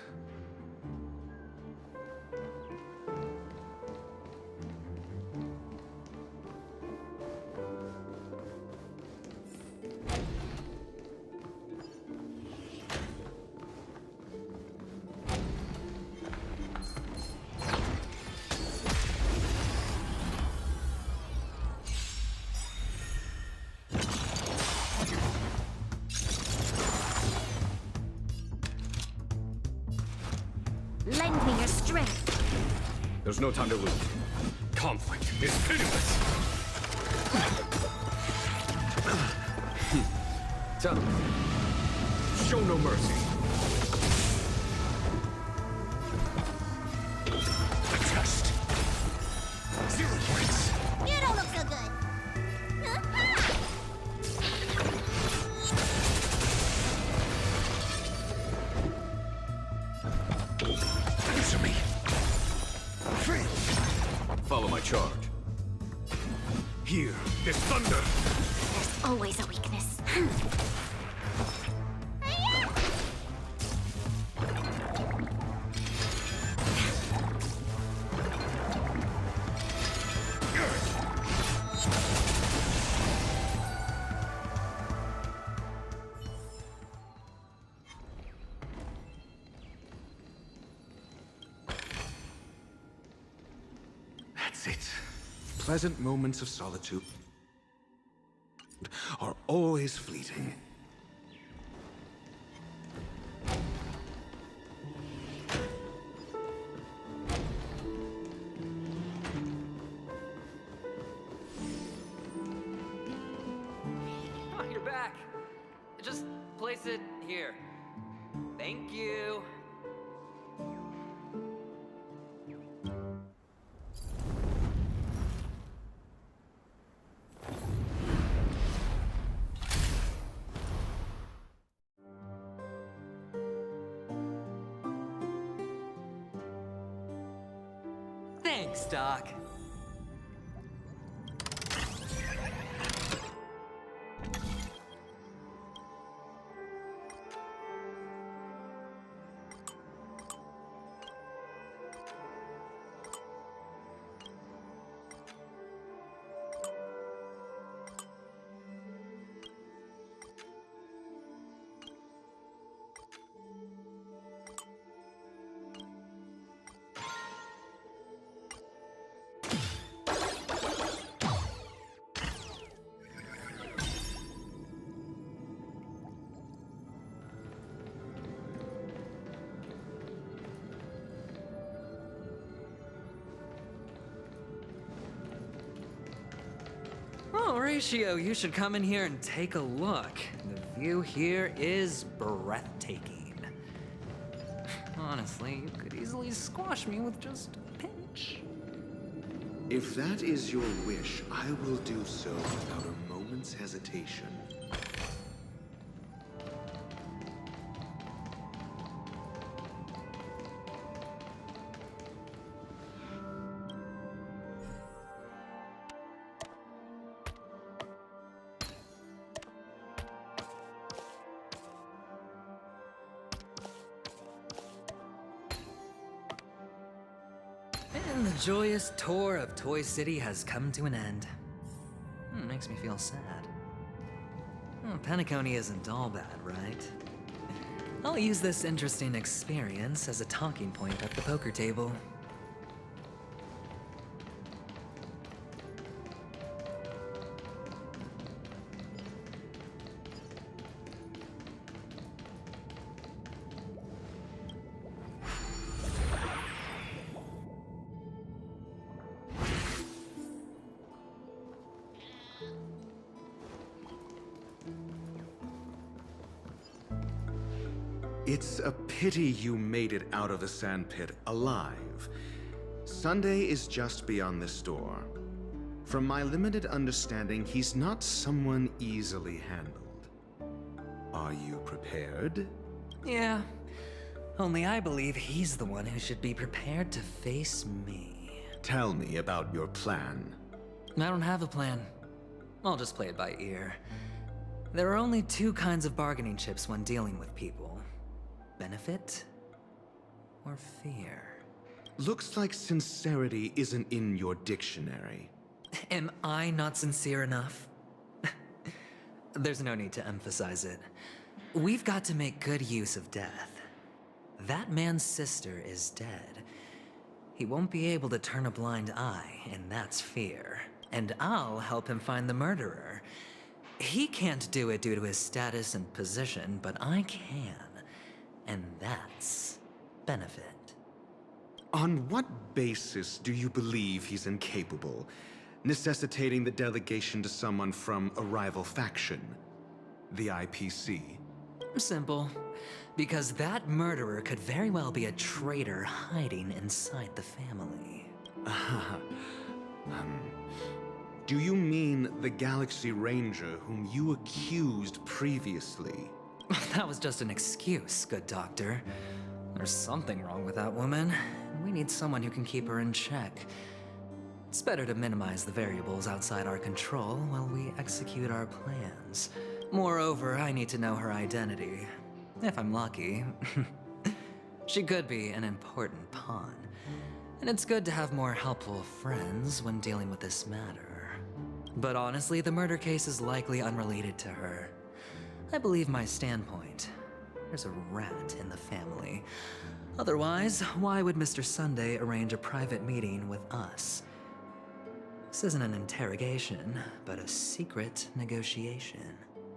Lend me your strength. There's no time to lose. Conflict is pitiless. Tell them. Show no mercy. The test. 0 points. You don't look so good. Answer me. Trail. Follow my charge. Here is thunder. There's always a weakness. That's it. Pleasant moments of solitude are always fleeting. Oh, you're back. Just place it here. Thank you. Thanks, Doc. Horatio, you should come in here and take a look. The view here is breathtaking. Honestly, you could easily squash me with just a pinch. If that is your wish, I will do so without a moment's hesitation. And the joyous tour of Toy City has come to an end. Makes me feel sad. Penacony isn't all bad, right? I'll use this interesting experience as a talking point at the poker table. It's a pity you made it out of the sandpit alive. Sunday is just beyond this door. From my limited understanding, he's not someone easily handled. Are you prepared? Yeah. Only I believe he's the one who should be prepared to face me. Tell me about your plan. I don't have a plan. I'll just play it by ear. There are only two kinds of bargaining chips when dealing with people. Benefit or fear. Looks like sincerity isn't in your dictionary. Am I not sincere enough? There's no need to emphasize it. We've got to make good use of death. That man's sister is dead. He won't be able to turn a blind eye, and that's fear. And I'll help him find the murderer. He can't do it due to his status and position, but I can. And that's benefit. On what basis do you believe he's incapable, necessitating the delegation to someone from a rival faction, the IPC? Simple. Because that murderer could very well be a traitor hiding inside the family. Do you mean the Galaxy Ranger whom you accused previously? That was just an excuse, good doctor. There's something wrong with that woman, and we need someone who can keep her in check. It's better to minimize the variables outside our control while we execute our plans. Moreover, I need to know her identity. If I'm lucky. She could be an important pawn. And it's good to have more helpful friends when dealing with this matter. But honestly, the murder case is likely unrelated to her. I believe my standpoint. There's a rat in the family. Otherwise, why would Mr. Sunday arrange a private meeting with us? This isn't an interrogation, but a secret negotiation.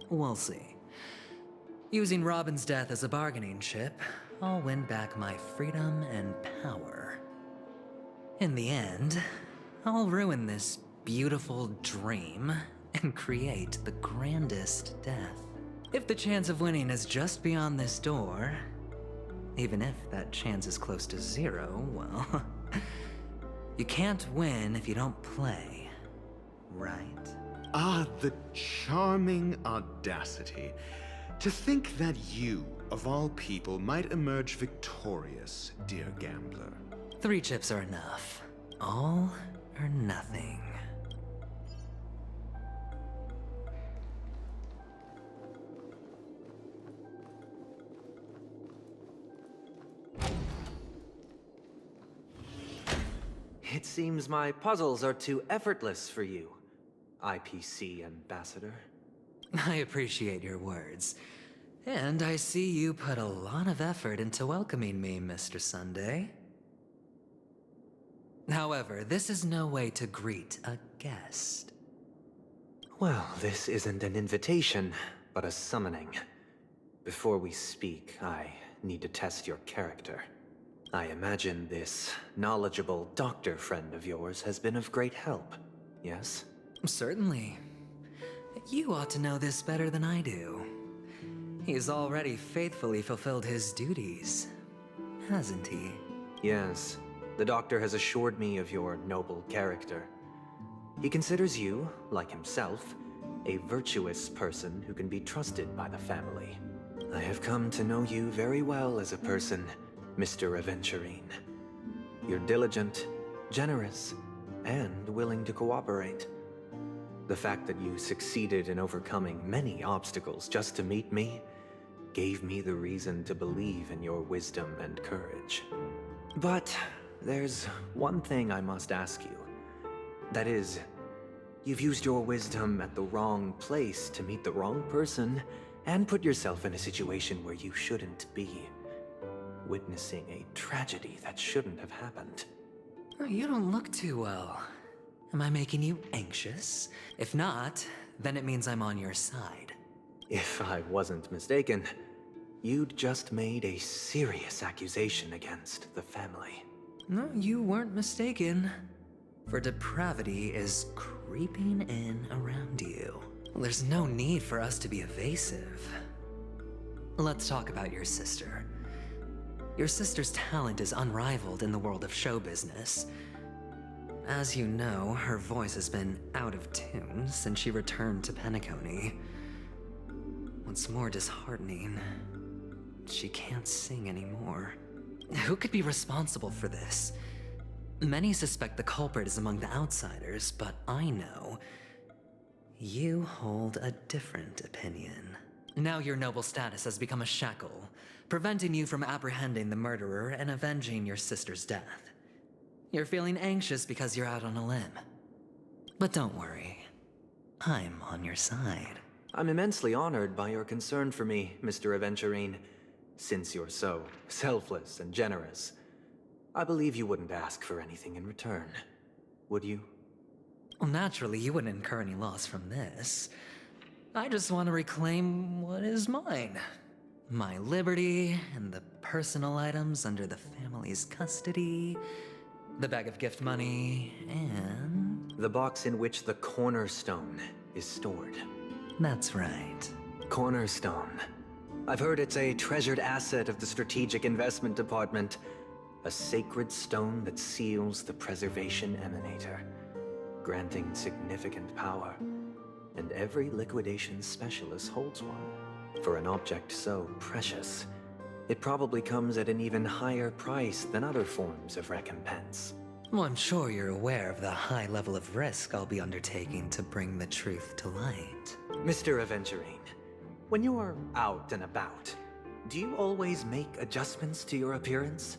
We'll see. Using Robin's death as a bargaining chip, I'll win back my freedom and power. In the end, I'll ruin this beautiful dream and create the grandest death. If the chance of winning is just beyond this door, even if that chance is close to zero, well, you can't win if you don't play, right? Ah, the charming audacity. To think that you, of all people, might emerge victorious, dear gambler. 3 chips are enough. All or nothing. It seems my puzzles are too effortless for you, IPC Ambassador. I appreciate your words. And I see you put a lot of effort into welcoming me, Mr. Sunday. However, this is no way to greet a guest. Well, this isn't an invitation, but a summoning. Before we speak, I need to test your character. I imagine this knowledgeable doctor friend of yours has been of great help, yes? Certainly. You ought to know this better than I do. He's already faithfully fulfilled his duties, hasn't he? Yes, the doctor has assured me of your noble character. He considers you, like himself, a virtuous person who can be trusted by the family. I have come to know you very well as a person, Mr. Aventurine. You're diligent, generous, and willing to cooperate. The fact that you succeeded in overcoming many obstacles just to meet me gave me the reason to believe in your wisdom and courage. But there's one thing I must ask you. That is, you've used your wisdom at the wrong place to meet the wrong person and put yourself in a situation where you shouldn't be, witnessing a tragedy that shouldn't have happened. You don't look too well. Am I making you anxious? If not, then it means I'm on your side. If I wasn't mistaken, you'd just made a serious accusation against the family. No, you weren't mistaken. For depravity is creeping in around you. There's no need for us to be evasive. Let's talk about your sister. Your sister's talent is unrivaled in the world of show business. As you know, her voice has been out of tune since she returned to Penacony. What's more disheartening, she can't sing anymore. Who could be responsible for this? Many suspect the culprit is among the outsiders, but I know you hold a different opinion. Now your noble status has become a shackle, preventing you from apprehending the murderer and avenging your sister's death. You're feeling anxious because you're out on a limb. But don't worry, I'm on your side. I'm immensely honored by your concern for me, Mr. Aventurine. Since you're so selfless and generous, I believe you wouldn't ask for anything in return, would you? Well, naturally, you wouldn't incur any loss from this. I just want to reclaim what is mine. My liberty and the personal items under the family's custody, the bag of gift money, and... the box in which the cornerstone is stored. That's right. Cornerstone. I've heard it's a treasured asset of the Strategic Investment Department. A sacred stone that seals the Preservation Emanator, granting significant power. And every liquidation specialist holds one. For an object so precious, it probably comes at an even higher price than other forms of recompense. Well, I'm sure you're aware of the high level of risk I'll be undertaking to bring the truth to light. Mr. Aventurine, when you're out and about, do you always make adjustments to your appearance?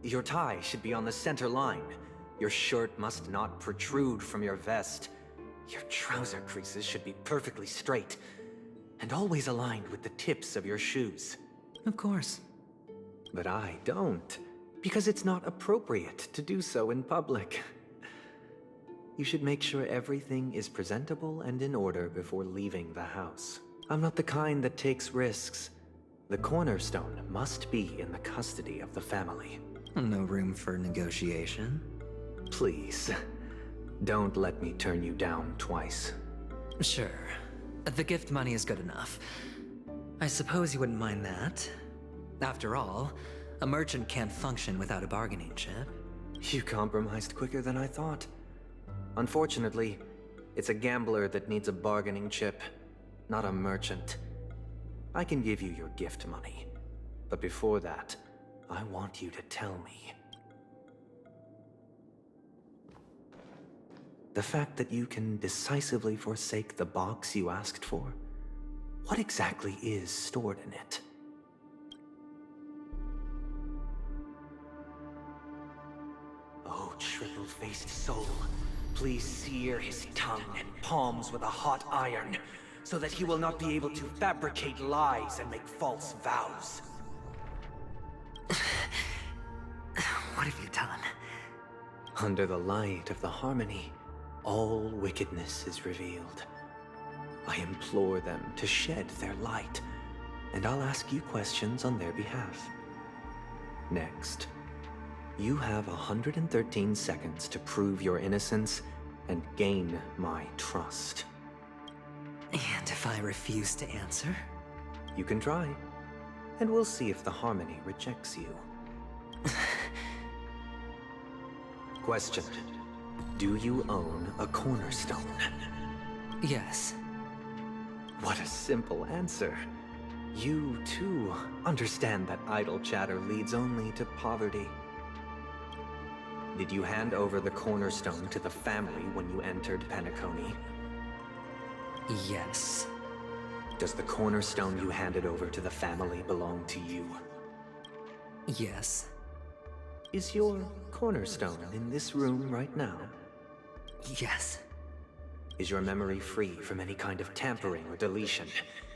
Your tie should be on the center line. Your shirt must not protrude from your vest. Your trouser creases should be perfectly straight, and always aligned with the tips of your shoes. Of course. But I don't, because it's not appropriate to do so in public. You should make sure everything is presentable and in order before leaving the house. I'm not the kind that takes risks. The cornerstone must be in the custody of the family. No room for negotiation. Please, don't let me turn you down twice. Sure. The gift money is good enough. I suppose you wouldn't mind that. After all, a merchant can't function without a bargaining chip. You compromised quicker than I thought. Unfortunately, it's a gambler that needs a bargaining chip, not a merchant. I can give you your gift money, but before that, I want you to tell me. The fact that you can decisively forsake the box you asked for, what exactly is stored in it? Oh, triple-faced soul, please sear his tongue and palms with a hot iron, so that he will not be able to fabricate lies and make false vows. What have you done? Under the light of the harmony, all wickedness is revealed. I implore them to shed their light, and I'll ask you questions on their behalf. Next, you have 113 seconds to prove your innocence and gain my trust. And if I refuse to answer? You can try, and we'll see if the Harmony rejects you. Question. Do you own a cornerstone? Yes. What a simple answer. You, too, understand that idle chatter leads only to poverty. Did you hand over the cornerstone to the family when you entered Penacony? Yes. Does the cornerstone you handed over to the family belong to you? Yes. Is your cornerstone in this room right now? Yes. Is your memory free from any kind of tampering or deletion,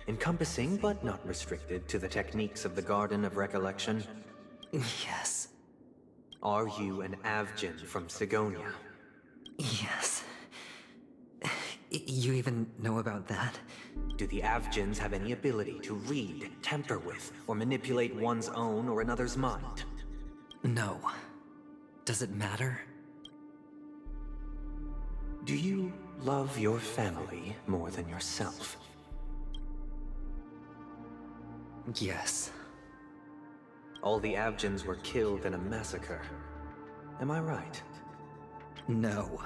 encompassing but not restricted to the techniques of the Garden of Recollection? Yes. Are you an Avgin from Sigonia? Yes. You even know about that? Do the Avgins have any ability to read, tamper with, or manipulate one's own or another's mind? No. Does it matter? Do you love your family more than yourself? Yes. All the Avgins were killed in a massacre. Am I right? No.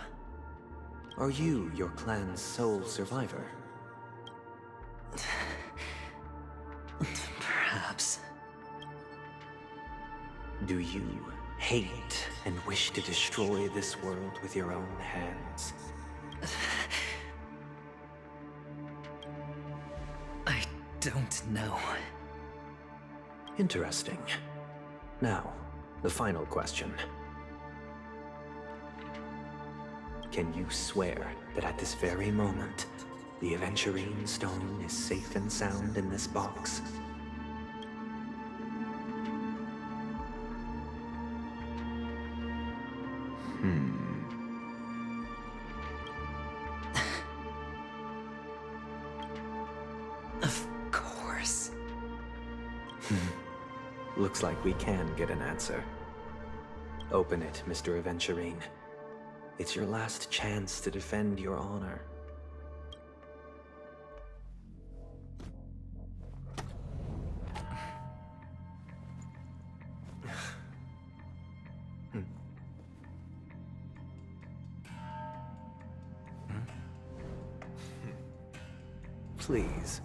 Are you your clan's sole survivor? Perhaps. Do you hate and wish to destroy this world with your own hands? I don't know. Interesting. Now, the final question. Can you swear that at this very moment, the Aventurine stone is safe and sound in this box? Of course. Looks like we can get an answer. Open it, Mr. Aventurine. It's your last chance to defend your honor. Please.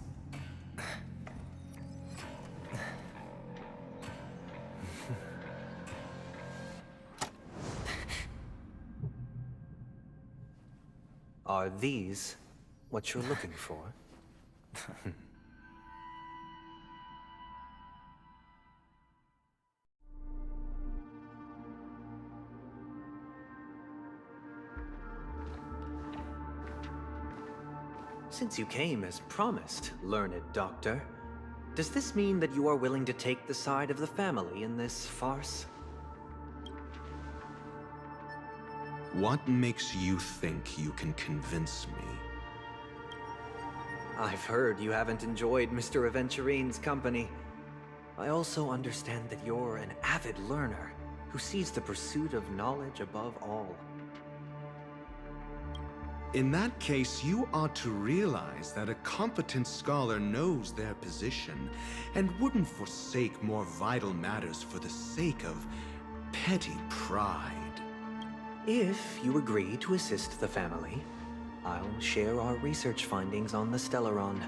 Are these what you're looking for? Since you came as promised, learned doctor, does this mean that you are willing to take the side of the family in this farce? What makes you think you can convince me? I've heard you haven't enjoyed Mr. Aventurine's company. I also understand that you're an avid learner who sees the pursuit of knowledge above all. In that case, you ought to realize that a competent scholar knows their position and wouldn't forsake more vital matters for the sake of petty pride. If you agree to assist the family, I'll share our research findings on the Stellaron.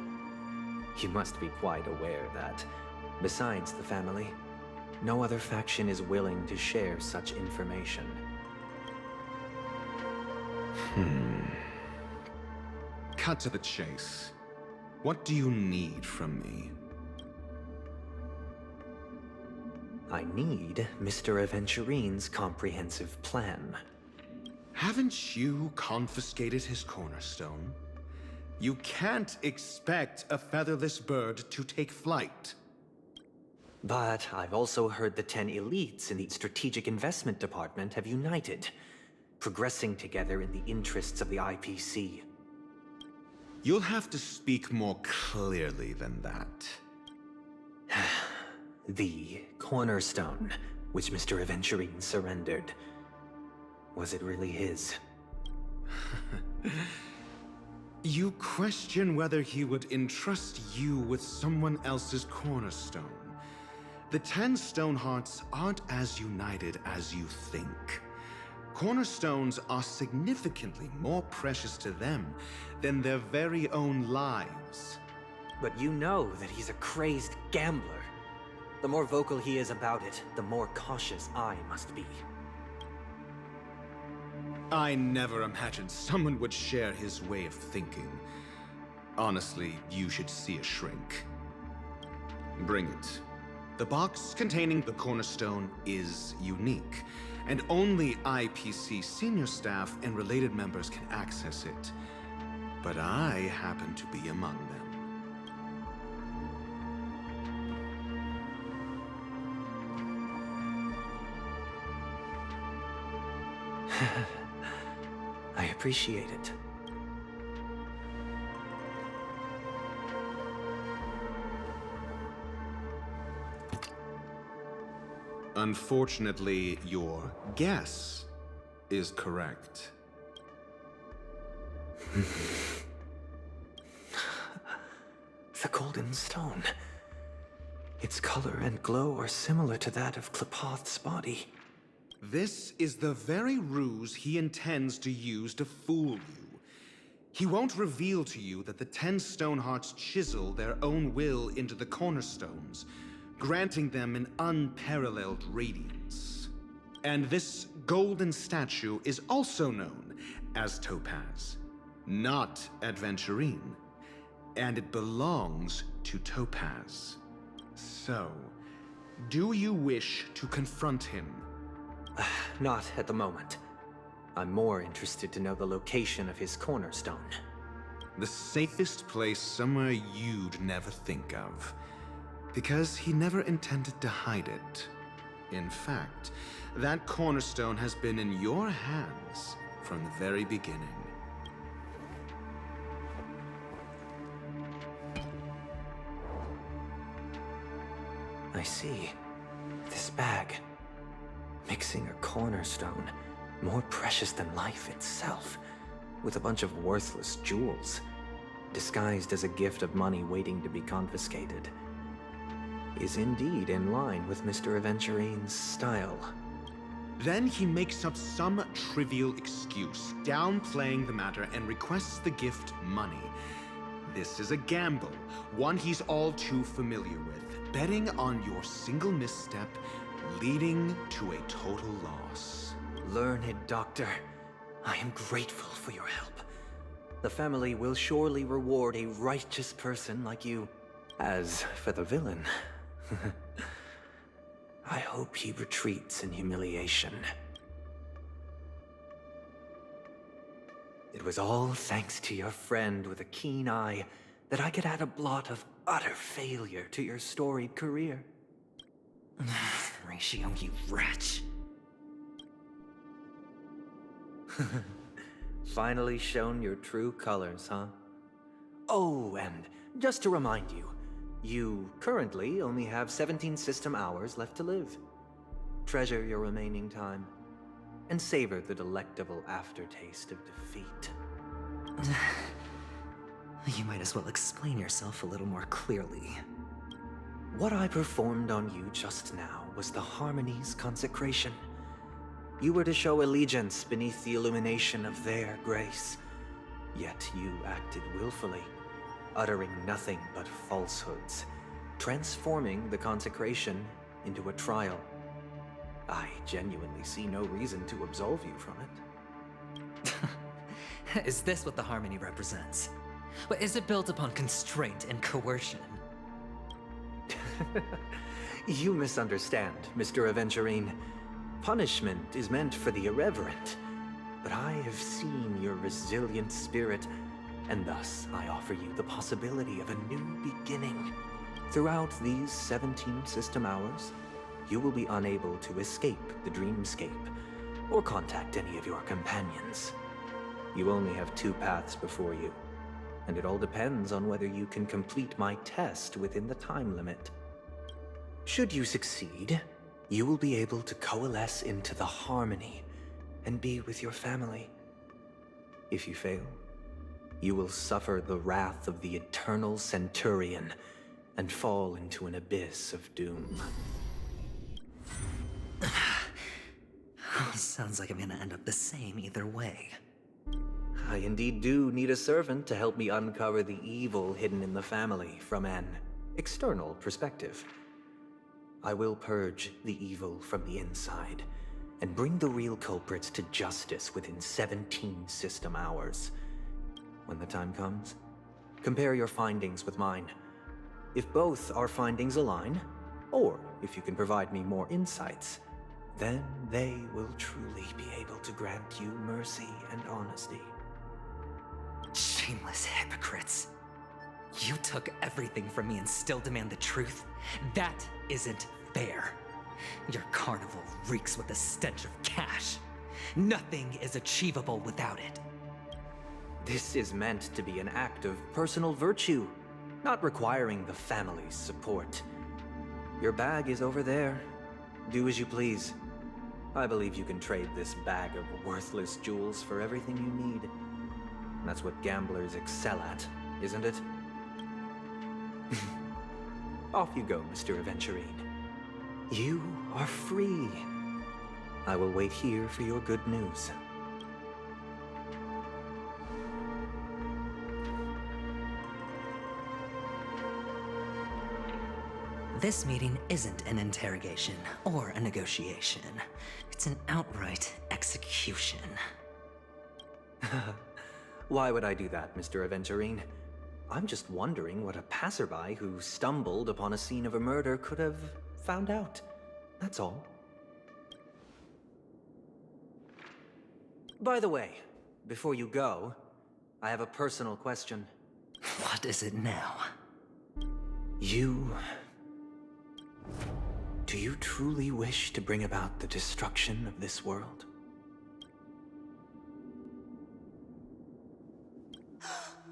You must be quite aware that, besides the family, no other faction is willing to share such information. Cut to the chase. What do you need from me? I need Mr. Aventurine's comprehensive plan. Haven't you confiscated his cornerstone? You can't expect a featherless bird to take flight. But I've also heard the 10 elites in the Strategic Investment Department have united, progressing together in the interests of the IPC. You'll have to speak more clearly than that. The cornerstone, which Mr. Aventurine surrendered. Was it really his? You question whether he would entrust you with someone else's cornerstone. The 10 Stonehearts aren't as united as you think. Cornerstones are significantly more precious to them than their very own lives. But you know that he's a crazed gambler. The more vocal he is about it, the more cautious I must be. I never imagined someone would share his way of thinking. Honestly, you should see a shrink. Bring it. The box containing the cornerstone is unique, and only IPC senior staff and related members can access it. But I happen to be among them. I appreciate it. Unfortunately, your guess is correct. The golden stone. Its color and glow are similar to that of Klepoth's body. This is the very ruse he intends to use to fool you. He won't reveal to you that the 10 Stonehearts chisel their own will into the cornerstones, granting them an unparalleled radiance. And this golden statue is also known as Topaz, not Adventurine. And it belongs to Topaz. So, do you wish to confront him? Not at the moment. I'm more interested to know the location of his cornerstone. The safest place somewhere you'd never think of. Because he never intended to hide it. In fact, that cornerstone has been in your hands from the very beginning. I see. This bag. Mixing a cornerstone, more precious than life itself, with a bunch of worthless jewels, disguised as a gift of money waiting to be confiscated, is indeed in line with Mr. Aventurine's style. Then he makes up some trivial excuse, downplaying the matter, and requests the gift money. This is a gamble, one he's all too familiar with, betting on your single misstep, leading to a total loss. Learned doctor, I am grateful for your help. The family will surely reward a righteous person like you. As for the villain, I hope he retreats in humiliation. It was all thanks to your friend with a keen eye that I could add a blot of utter failure to your storied career. Ratio, you wretch. Finally shown your true colors, huh? Oh, and just to remind you, you currently only have 17 system hours left to live. Treasure your remaining time, and savor the delectable aftertaste of defeat. You might as well explain yourself a little more clearly. What I performed on you just now was the Harmony's consecration. You were to show allegiance beneath the illumination of their grace. Yet you acted willfully, uttering nothing but falsehoods, transforming the consecration into a trial. I genuinely see no reason to absolve you from it. Is this what the Harmony represents? But is it built upon constraint and coercion? You misunderstand, Mr. Aventurine. Punishment is meant for the irreverent, but I have seen your resilient spirit, and thus I offer you the possibility of a new beginning. Throughout these 17 system hours, you will be unable to escape the dreamscape, or contact any of your companions. You only have 2 paths before you, and it all depends on whether you can complete my test within the time limit. Should you succeed, you will be able to coalesce into the Harmony and be with your family. If you fail, you will suffer the wrath of the eternal Centurion and fall into an abyss of doom. Sounds like I'm gonna end up the same either way. I indeed do need a servant to help me uncover the evil hidden in the family from an external perspective. I will purge the evil from the inside and bring the real culprits to justice within 17 system hours. When the time comes, compare your findings with mine. If both our findings align, or if you can provide me more insights, then they will truly be able to grant you mercy and honesty. Shameless hypocrites. You took everything from me and still demand the truth? That isn't fair. Your carnival reeks with the stench of cash. Nothing is achievable without it. This is meant to be an act of personal virtue, not requiring the family's support. Your bag is over there. Do as you please. I believe you can trade this bag of worthless jewels for everything you need. That's what gamblers excel at, isn't it? Off you go, Mr. Aventurine. You are free. I will wait here for your good news. This meeting isn't an interrogation or a negotiation. It's an outright execution. Why would I do that, Mr. Aventurine? I'm just wondering what a passerby who stumbled upon a scene of a murder could have found out. That's all. By the way, before you go, I have a personal question. What is it now? Do you truly wish to bring about the destruction of this world?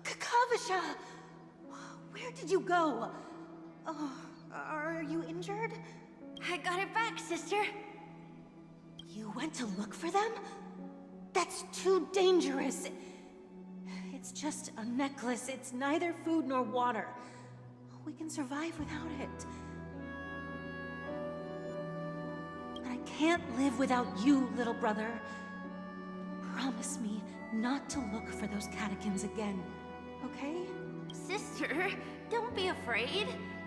Kakavasha! Where did you go? Oh, are you injured? I got it back, sister. You went to look for them? That's too dangerous. It's just a necklace. It's neither food nor water. We can survive without it. But I can't live without you, little brother. Promise me not to look for those catechins again, okay? Sister, don't be afraid.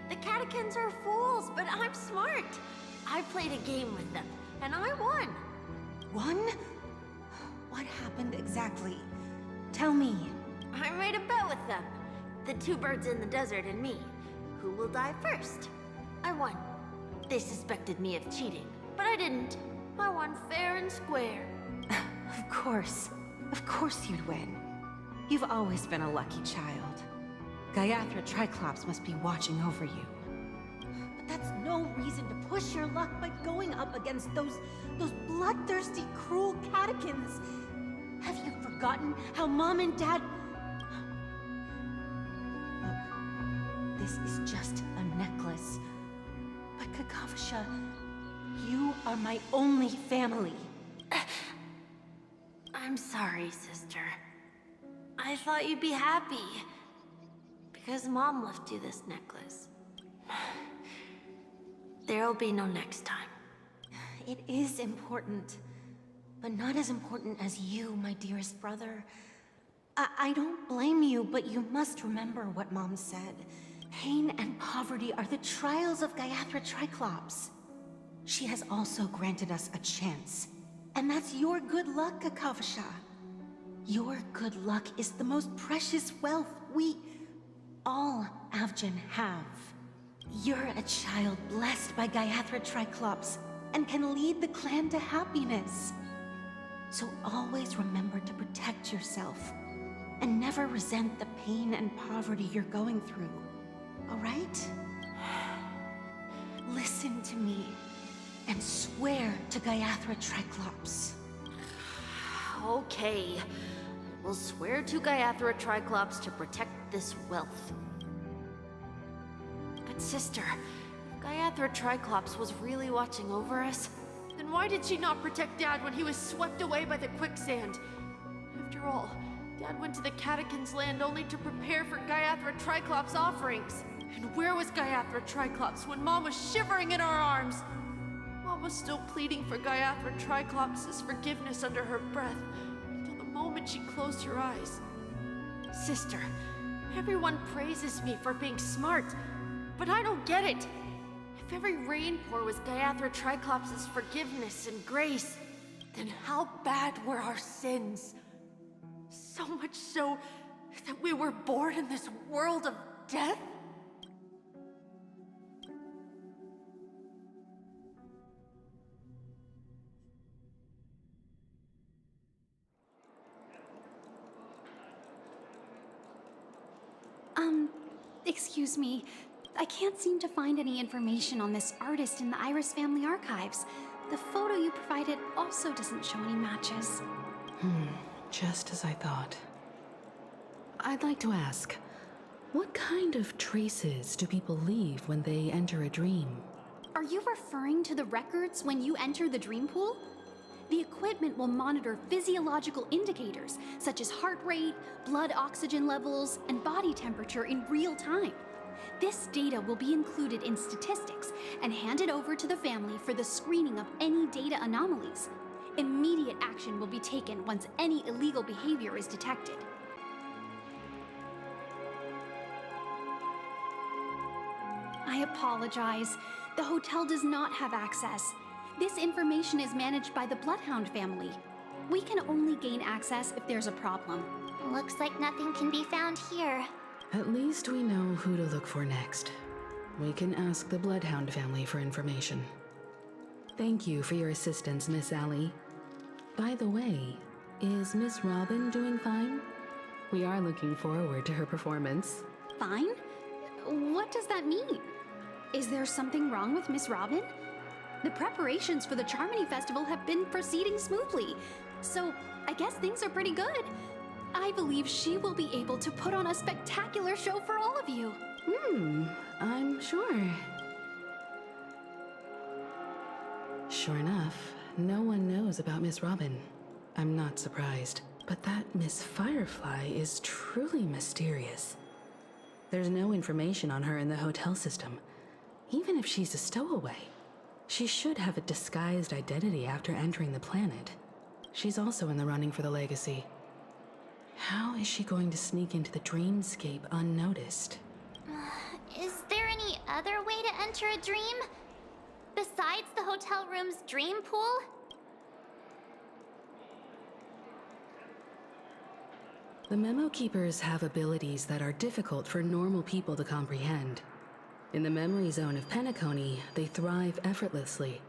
The catechins are fools, but I'm smart. I played a game with them, and I won. Won? What happened exactly? Tell me. I made a bet with them. The two birds in the desert and me. Who will die first? I won. They suspected me of cheating, but I didn't. I won fair and square. Of course. Of course you'd win. You've always been a lucky child. Gaiathra Triclops must be watching over you. But that's no reason to push your luck by going up against those bloodthirsty, cruel catechins. Have you forgotten how Mom and Dad... Look, this is just a necklace. But Kakavasha, you are my only family. I'm sorry, sister. I thought you'd be happy. Because Mom left you this necklace. There'll be no next time. It is important. But not as important as you, my dearest brother. I don't blame you, but you must remember what Mom said. Pain and poverty are the trials of Gaiathra Triclops. She has also granted us a chance. And that's your good luck, Kakavasha. Your good luck is the most precious wealth we, all Avgin, have. You're a child blessed by Gaiathra Triclops and can lead the clan to happiness. So always remember to protect yourself and never resent the pain and poverty you're going through. All right? Listen to me and swear to Gaiathra Triclops. Okay. We'll swear to Gaiathra Triclops to protect this wealth. But sister, if Gaiathra Triclops was really watching over us, then why did she not protect Dad when he was swept away by the quicksand? After all, Dad went to the Catechins' land only to prepare for Gaiathra Triclops' offerings. And where was Gaiathra Triclops when Mom was shivering in our arms? Mom was still pleading for Gaiathra Triclops' forgiveness under her breath, until the moment she closed her eyes. Sister, everyone praises me for being smart, but I don't get it. If every rainpour was Gaiathra Triclops' forgiveness and grace, then how bad were our sins? So much so that we were born in this world of death? Excuse me. I can't seem to find any information on this artist in the Iris family archives. The photo you provided also doesn't show any matches. Just as I thought. I'd like to ask, what kind of traces do people leave when they enter a dream? Are you referring to the records when you enter the dream pool? The equipment will monitor physiological indicators such as heart rate, blood oxygen levels, and body temperature in real time. This data will be included in statistics and handed over to the family for the screening of any data anomalies. Immediate action will be taken once any illegal behavior is detected. I apologize. The hotel does not have access. This information is managed by the Bloodhound family. We can only gain access if there's a problem. Looks like nothing can be found here. At least we know who to look for next. We can ask the Bloodhound family for information. Thank you for your assistance, Miss Allie. By the way, is Miss Robin doing fine? We are looking forward to her performance. Fine? What does that mean? Is there something wrong with Miss Robin? The preparations for the Charmony Festival have been proceeding smoothly, so I guess things are pretty good. I believe she will be able to put on a spectacular show for all of you. I'm sure. Sure enough, no one knows about Miss Robin. I'm not surprised. But that Miss Firefly is truly mysterious. There's no information on her in the hotel system, even if she's a stowaway. She should have a disguised identity after entering the planet. She's also in the running for the legacy. How is she going to sneak into the dreamscape unnoticed? Is there any other way to enter a dream? Besides the hotel room's dream pool? The Memo Keepers have abilities that are difficult for normal people to comprehend. In the memory zone of Penacony, they thrive effortlessly,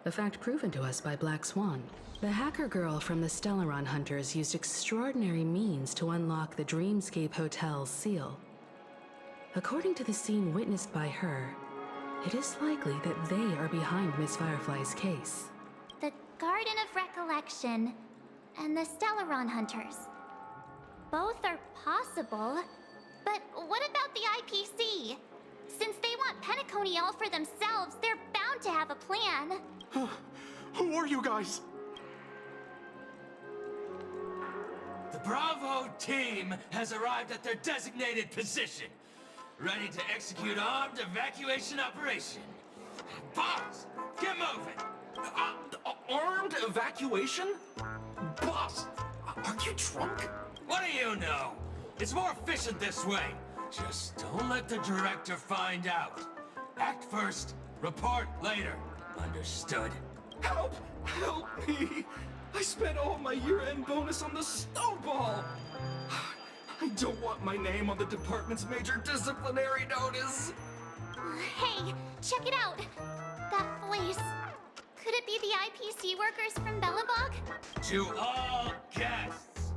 a fact proven to us by Black Swan. The hacker girl from the Stellaron Hunters used extraordinary means to unlock the Dreamscape Hotel's seal. According to the scene witnessed by her, it is likely that they are behind Miss Firefly's case. The Garden of Recollection and the Stellaron Hunters. Both are possible, but what about the IPC? Since they want Penacony all for themselves, they're bound to have a plan. Who are you guys? The Bravo team has arrived at their designated position, ready to execute armed evacuation operation. Boss, get moving! Armed evacuation? Boss, are you drunk? What do you know? It's more efficient this way. Just don't let the director find out. Act first, report later. Understood? Help! Help me! I spent all my year-end bonus on the snowball! I don't want my name on the department's major disciplinary notice! Hey, check it out! That voice. Could it be the IPC workers from Bellabog? To all guests,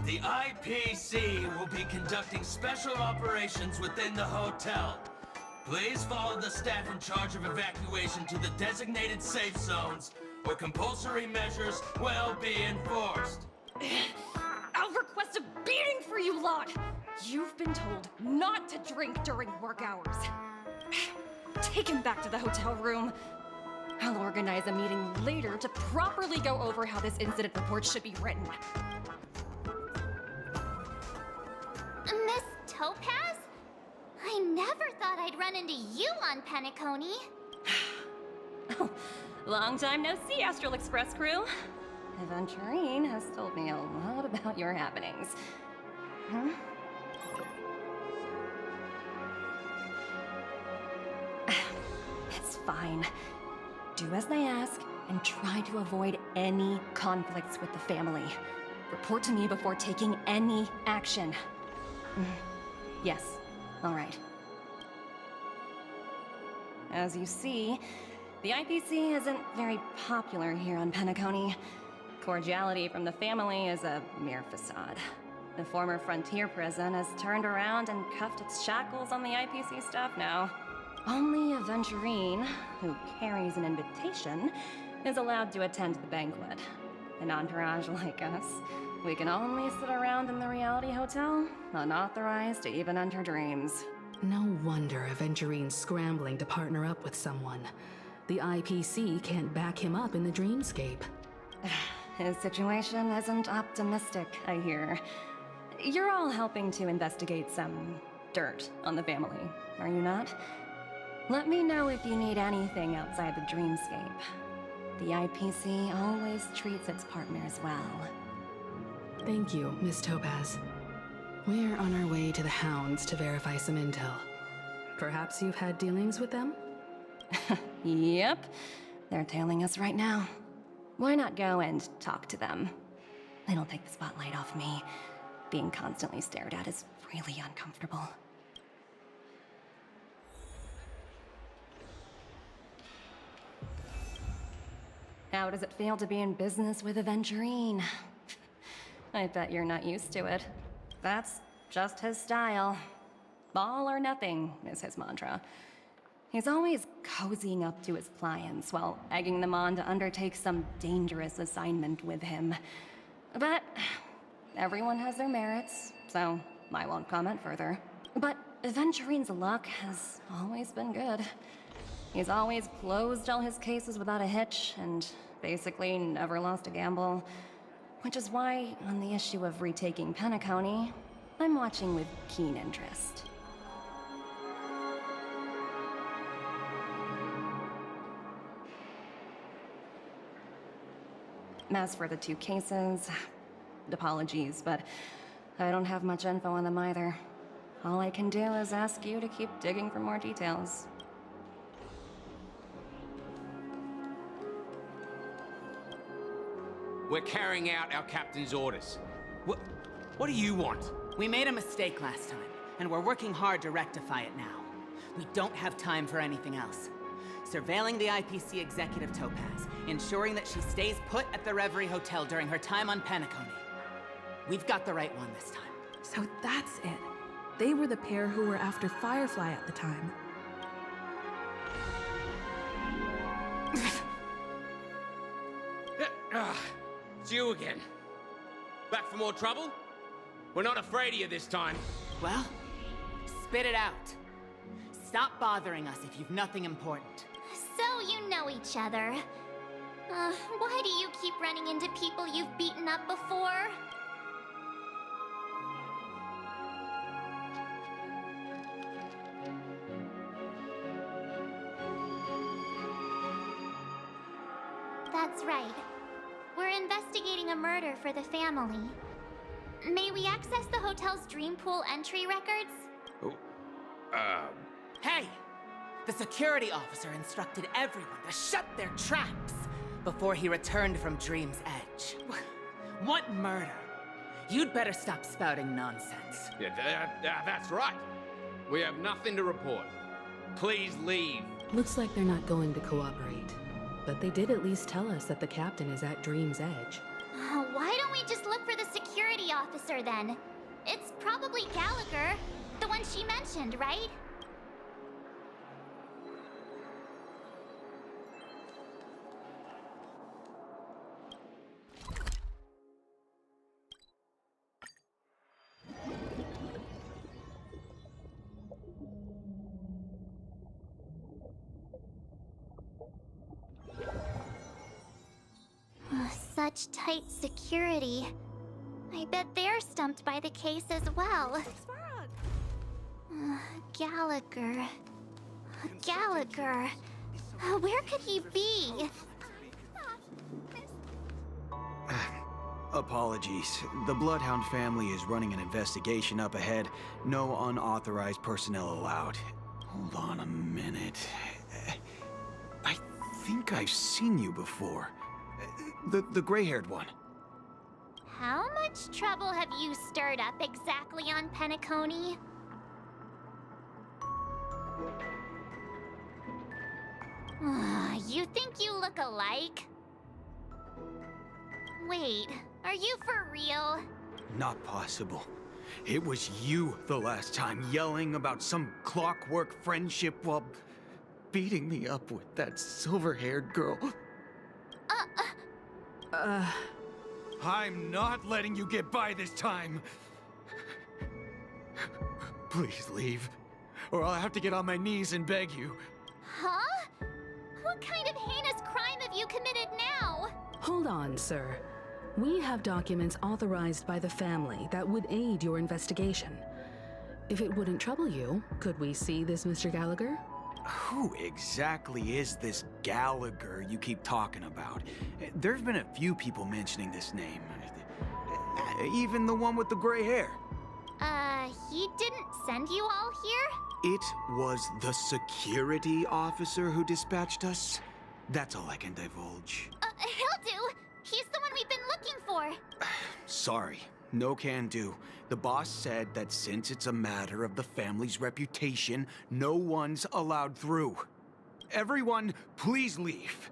the IPC will be conducting special operations within the hotel. Please follow the staff in charge of evacuation to the designated safe zones, where compulsory measures will be enforced. I'll request a beating for you lot! You've been told not to drink during work hours. Take him back to the hotel room. I'll organize a meeting later to properly go over how this incident report should be written. Miss Topaz? I never thought I'd run into you on Penacony. Long time no see, Astral Express crew. Aventurine has told me a lot about your happenings. Huh? It's fine. Do as they ask, and try to avoid any conflicts with the family. Report to me before taking any action. Yes, all right. As you see, the IPC isn't very popular here on Penacony. Cordiality from the family is a mere facade. The former frontier prison has turned around and cuffed its shackles on the IPC staff now. Only Aventurine, who carries an invitation, is allowed to attend the banquet. An entourage like us, we can only sit around in the reality hotel, unauthorized to even enter dreams. No wonder Aventurine's scrambling to partner up with someone. The IPC can't back him up in the dreamscape. His situation isn't optimistic, I hear. You're all helping to investigate some dirt on the family, are you not? Let me know if you need anything outside the dreamscape. The IPC always treats its partners well. Thank you, Miss Topaz. We're on our way to the Hounds to verify some intel. Perhaps you've had dealings with them? Yep. They're tailing us right now. Why not go and talk to them? It'll take the spotlight off me. Being constantly stared at is really uncomfortable. How does it feel to be in business with Aventurine? I bet you're not used to it. That's just his style. All or nothing is his mantra. He's always cozying up to his clients while egging them on to undertake some dangerous assignment with him. But everyone has their merits, so I won't comment further. But Aventurine's luck has always been good. He's always closed all his cases without a hitch, and basically never lost a gamble. Which is why, on the issue of retaking Penacony, I'm watching with keen interest. As for the two cases, apologies, but I don't have much info on them either. All I can do is ask you to keep digging for more details. We're carrying out our captain's orders. What do you want? We made a mistake last time, and we're working hard to rectify it now. We don't have time for anything else. Surveilling the IPC executive Topaz, ensuring that she stays put at the Reverie Hotel during her time on Penacony. We've got the right one this time. So that's it. They were the pair who were after Firefly at the time. It's you again. Back for more trouble? We're not afraid of you this time. Well, spit it out. Stop bothering us if you've nothing important. So you know each other. Why do you keep running into people you've beaten up before? That's right. We're investigating a murder for the family. May we access the hotel's dream pool entry records? Hey! The security officer instructed everyone to shut their traps before he returned from Dream's Edge. What murder? You'd better stop spouting nonsense. Yeah, that's right. We have nothing to report. Please leave. Looks like they're not going to cooperate. But they did at least tell us that the captain is at Dream's Edge. Why don't we just look for the security officer then? It's probably Gallagher, the one she mentioned, right? Such tight security. I bet they're stumped by the case as well. Gallagher. Gallagher. Where could he be? Apologies. The Bloodhound family is running an investigation up ahead. No unauthorized personnel allowed. Hold on a minute. I think I've seen you before. The gray-haired one. How much trouble have you stirred up exactly on Penacony? You think you look alike? Wait, are you for real? Not possible. It was you the last time, yelling about some clockwork friendship while beating me up with that silver-haired girl. I'm not letting you get by this time. Please leave, or I'll have to get on my knees and beg you. Huh? What kind of heinous crime have you committed now? Hold on, sir. We have documents authorized by the family that would aid your investigation. If it wouldn't trouble you, could we see this Mr. Gallagher? Who exactly is this Gallagher you keep talking about? There's been a few people mentioning this name. Even the one with the gray hair. He didn't send you all here? It was the security officer who dispatched us. That's all I can divulge. He'll do. He's the one we've been looking for. Sorry, no can do. The boss said that since it's a matter of the family's reputation, no one's allowed through. Everyone, please leave.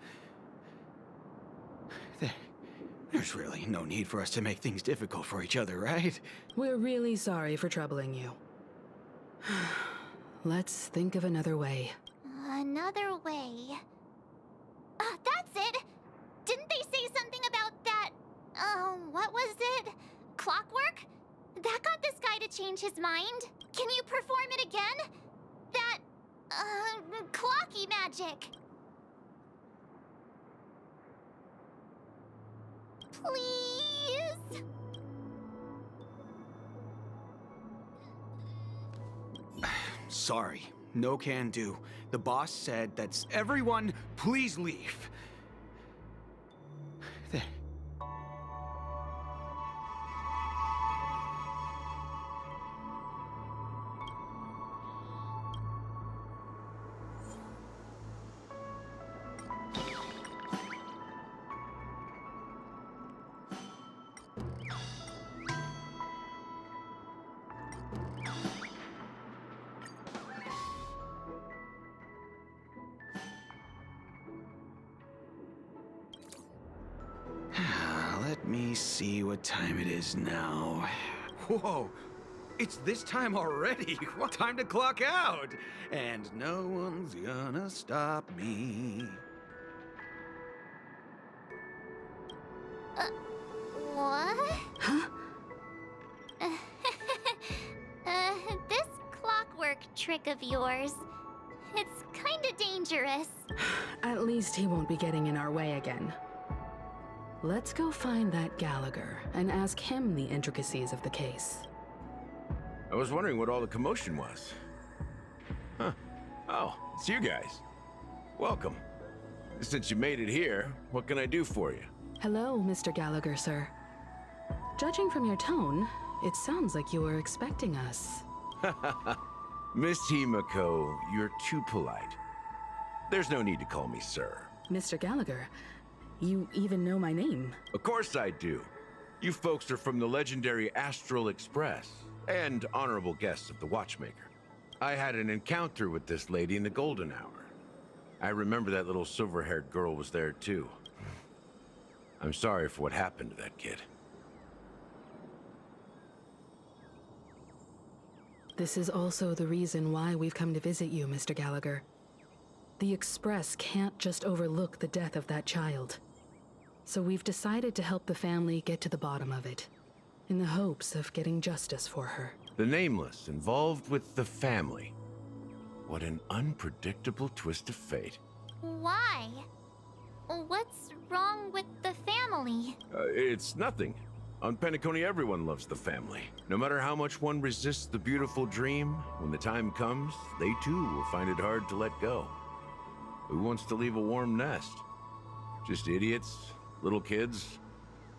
There's really no need for us to make things difficult for each other, right? We're really sorry for troubling you. Let's think of another way. Another way. That's it! Didn't they say something about that, what was it? Clockwork? That got this guy to change his mind. Can you perform it again? That, clocky magic. Please? Sorry, no can do. The boss said that's everyone, please leave. There. Let me see what time it is now. Whoa, it's this time already. What time to clock out? And no one's gonna stop me. What? Huh? This clockwork trick of yours, it's kinda dangerous. At least he won't be getting in our way again. Let's go find that Gallagher and ask him the intricacies of the case. I was wondering what all the commotion was. Huh. Oh, it's you guys. Welcome. Since you made it here, what can I do for you? Hello, Mr. Gallagher, sir. Judging from your tone, it sounds like you were expecting us. Miss Himiko, you're too polite. There's no need to call me sir. Mr. Gallagher, you even know my name. Of course I do. You folks are from the legendary Astral Express and honorable guests of the Watchmaker. I had an encounter with this lady in the Golden Hour. I remember that little silver-haired girl was there too. I'm sorry for what happened to that kid. This is also the reason why we've come to visit you, Mr. Gallagher. The Express can't just overlook the death of that child. So we've decided to help the family get to the bottom of it, in the hopes of getting justice for her. The Nameless involved with the family. What an unpredictable twist of fate. Why? What's wrong with the family? It's nothing. On Penacony, everyone loves the family. No matter how much one resists the beautiful dream, when the time comes, they too will find it hard to let go. Who wants to leave a warm nest? Just idiots, little kids,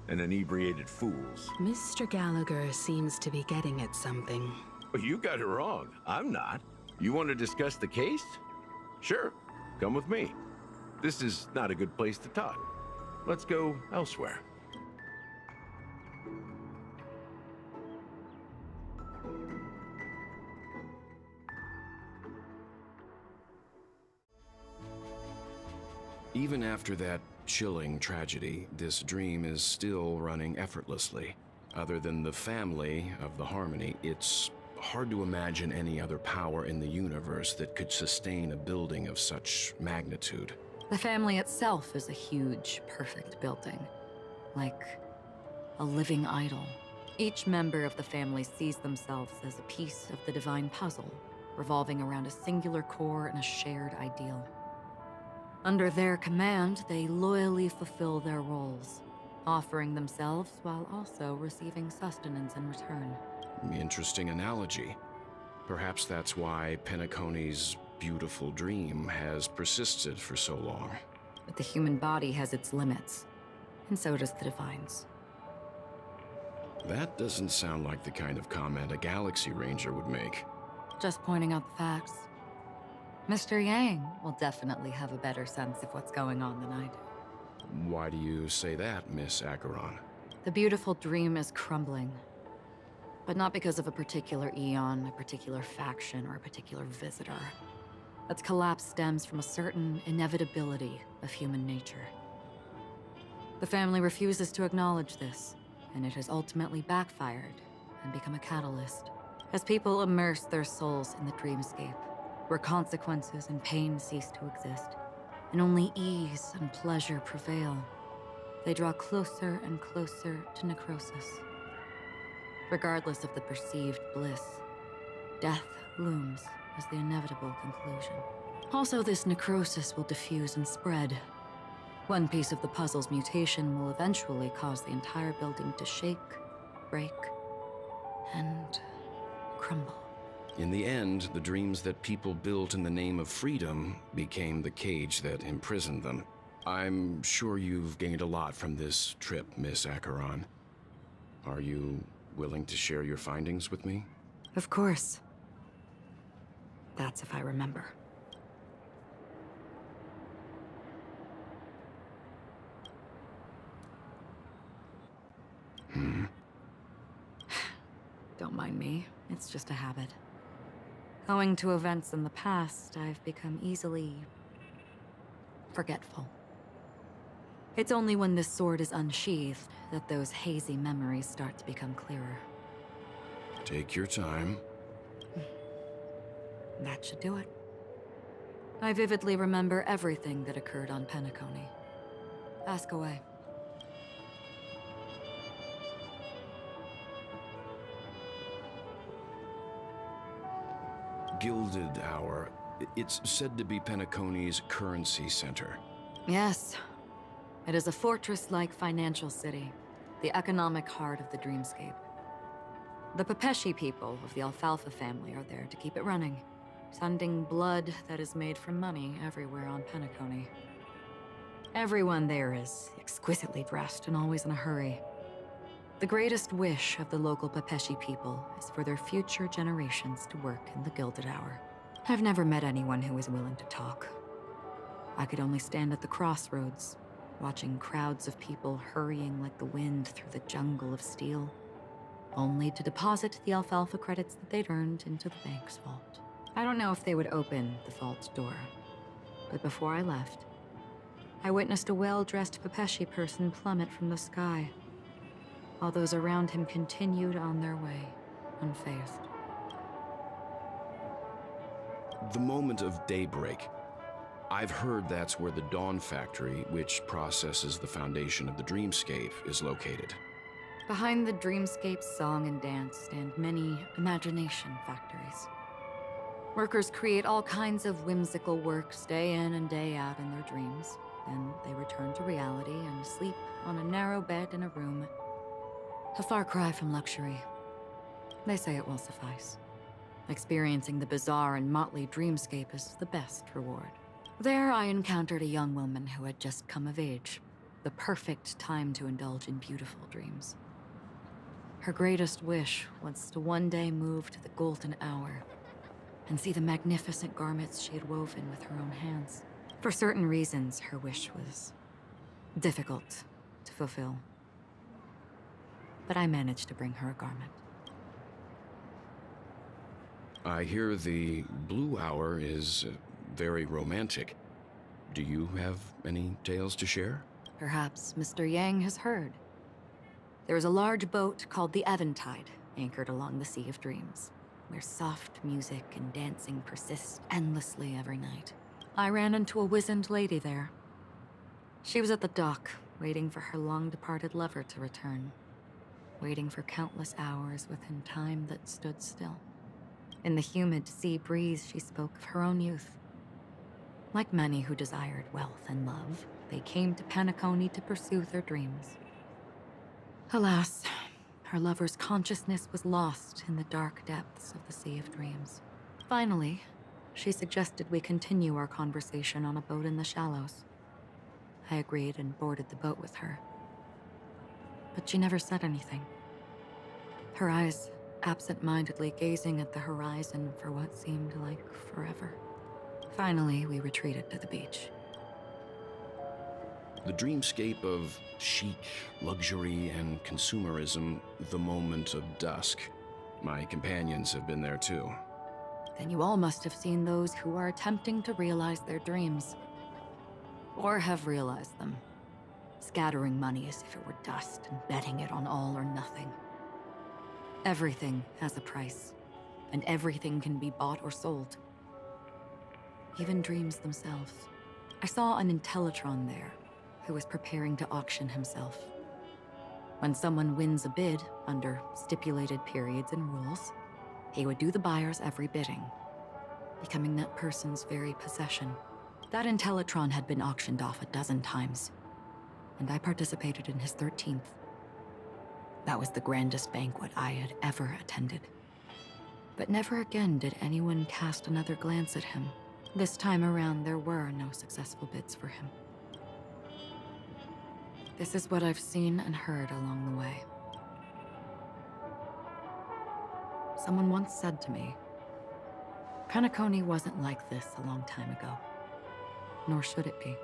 and inebriated fools. Mr. Gallagher seems to be getting at something. Well, you got it wrong. I'm not. You want to discuss the case? Sure, come with me. This is not a good place to talk. Let's go elsewhere. Even after that chilling tragedy, this dream is still running effortlessly. Other than the family of the Harmony, it's hard to imagine any other power in the universe that could sustain a building of such magnitude. The family itself is a huge, perfect building. Like a living idol. Each member of the family sees themselves as a piece of the divine puzzle, revolving around a singular core and a shared ideal. Under their command, they loyally fulfill their roles, offering themselves while also receiving sustenance in return. Interesting analogy. Perhaps that's why Penacony's beautiful dream has persisted for so long. But the human body has its limits, and so does the divine's. That doesn't sound like the kind of comment a Galaxy Ranger would make. Just pointing out the facts. Mr. Yang will definitely have a better sense of what's going on than I do. Why do you say that, Miss Acheron? The beautiful dream is crumbling. But not because of a particular eon, a particular faction, or a particular visitor. Its collapse stems from a certain inevitability of human nature. The family refuses to acknowledge this, and it has ultimately backfired and become a catalyst. As people immerse their souls in the dreamscape, where consequences and pain cease to exist, and only ease and pleasure prevail, they draw closer and closer to necrosis. Regardless of the perceived bliss, death looms as the inevitable conclusion. Also, this necrosis will diffuse and spread. One piece of the puzzle's mutation will eventually cause the entire building to shake, break, and crumble. In the end, the dreams that people built in the name of freedom became the cage that imprisoned them. I'm sure you've gained a lot from this trip, Miss Acheron. Are you willing to share your findings with me? Of course. That's if I remember. Don't mind me. It's just a habit. Owing to events in the past, I've become easily forgetful. It's only when this sword is unsheathed that those hazy memories start to become clearer. Take your time. That should do it. I vividly remember everything that occurred on Penacony. Ask away. Gilded Hour. It's said to be Penacony's currency center. Yes. It is a fortress-like financial city, the economic heart of the dreamscape. The Pepeshi people of the Alfalfa family are there to keep it running, sending blood that is made from money everywhere on Penacony. Everyone there is exquisitely dressed and always in a hurry. The greatest wish of the local Pepeshi people is for their future generations to work in the Gilded Hour. I've never met anyone who is willing to talk. I could only stand at the crossroads, watching crowds of people hurrying like the wind through the jungle of steel, only to deposit the alfalfa credits that they'd earned into the bank's vault. I don't know if they would open the vault door, but before I left, I witnessed a well-dressed Pepeshi person plummet from the sky, while those around him continued on their way, unfazed. The moment of daybreak. I've heard that's where the Dawn Factory, which processes the foundation of the dreamscape, is located. Behind the dreamscape's song and dance stand many imagination factories. Workers create all kinds of whimsical works day in and day out in their dreams. Then they return to reality and sleep on a narrow bed in a room A far cry from luxury. They say it will suffice. Experiencing the bizarre and motley dreamscape is the best reward. There, I encountered a young woman who had just come of age. The perfect time to indulge in beautiful dreams. Her greatest wish was to one day move to the golden hour and see the magnificent garments she had woven with her own hands. For certain reasons, her wish was difficult to fulfill. But I managed to bring her a garment. I hear the Blue Hour is very romantic. Do you have any tales to share? Perhaps Mr. Yang has heard. There is a large boat called the Eventide, anchored along the Sea of Dreams, where soft music and dancing persist endlessly every night. I ran into a wizened lady there. She was at the dock, waiting for her long-departed lover to return, waiting for countless hours within time that stood still. In the humid sea breeze, she spoke of her own youth. Like many who desired wealth and love, they came to Penacony to pursue their dreams. Alas, her lover's consciousness was lost in the dark depths of the Sea of Dreams. Finally, she suggested we continue our conversation on a boat in the shallows. I agreed and boarded the boat with her. But she never said anything. Her eyes absent-mindedly gazing at the horizon for what seemed like forever. Finally, we retreated to the beach. The dreamscape of chic, luxury, and consumerism, the moment of dusk. My companions have been there too. Then you all must have seen those who are attempting to realize their dreams. Or have realized them. Scattering money as if it were dust and betting it on all or nothing. Everything has a price, and everything can be bought or sold. Even dreams themselves. I saw an Intellitron there, who was preparing to auction himself. When someone wins a bid under stipulated periods and rules, he would do the buyer's every bidding, becoming that person's very possession. That Intellitron had been auctioned off 12 times, and I participated in his 13th. That was the grandest banquet I had ever attended. But never again did anyone cast another glance at him. This time around, there were no successful bids for him. This is what I've seen and heard along the way. Someone once said to me, Penacony wasn't like this a long time ago. Nor should it be.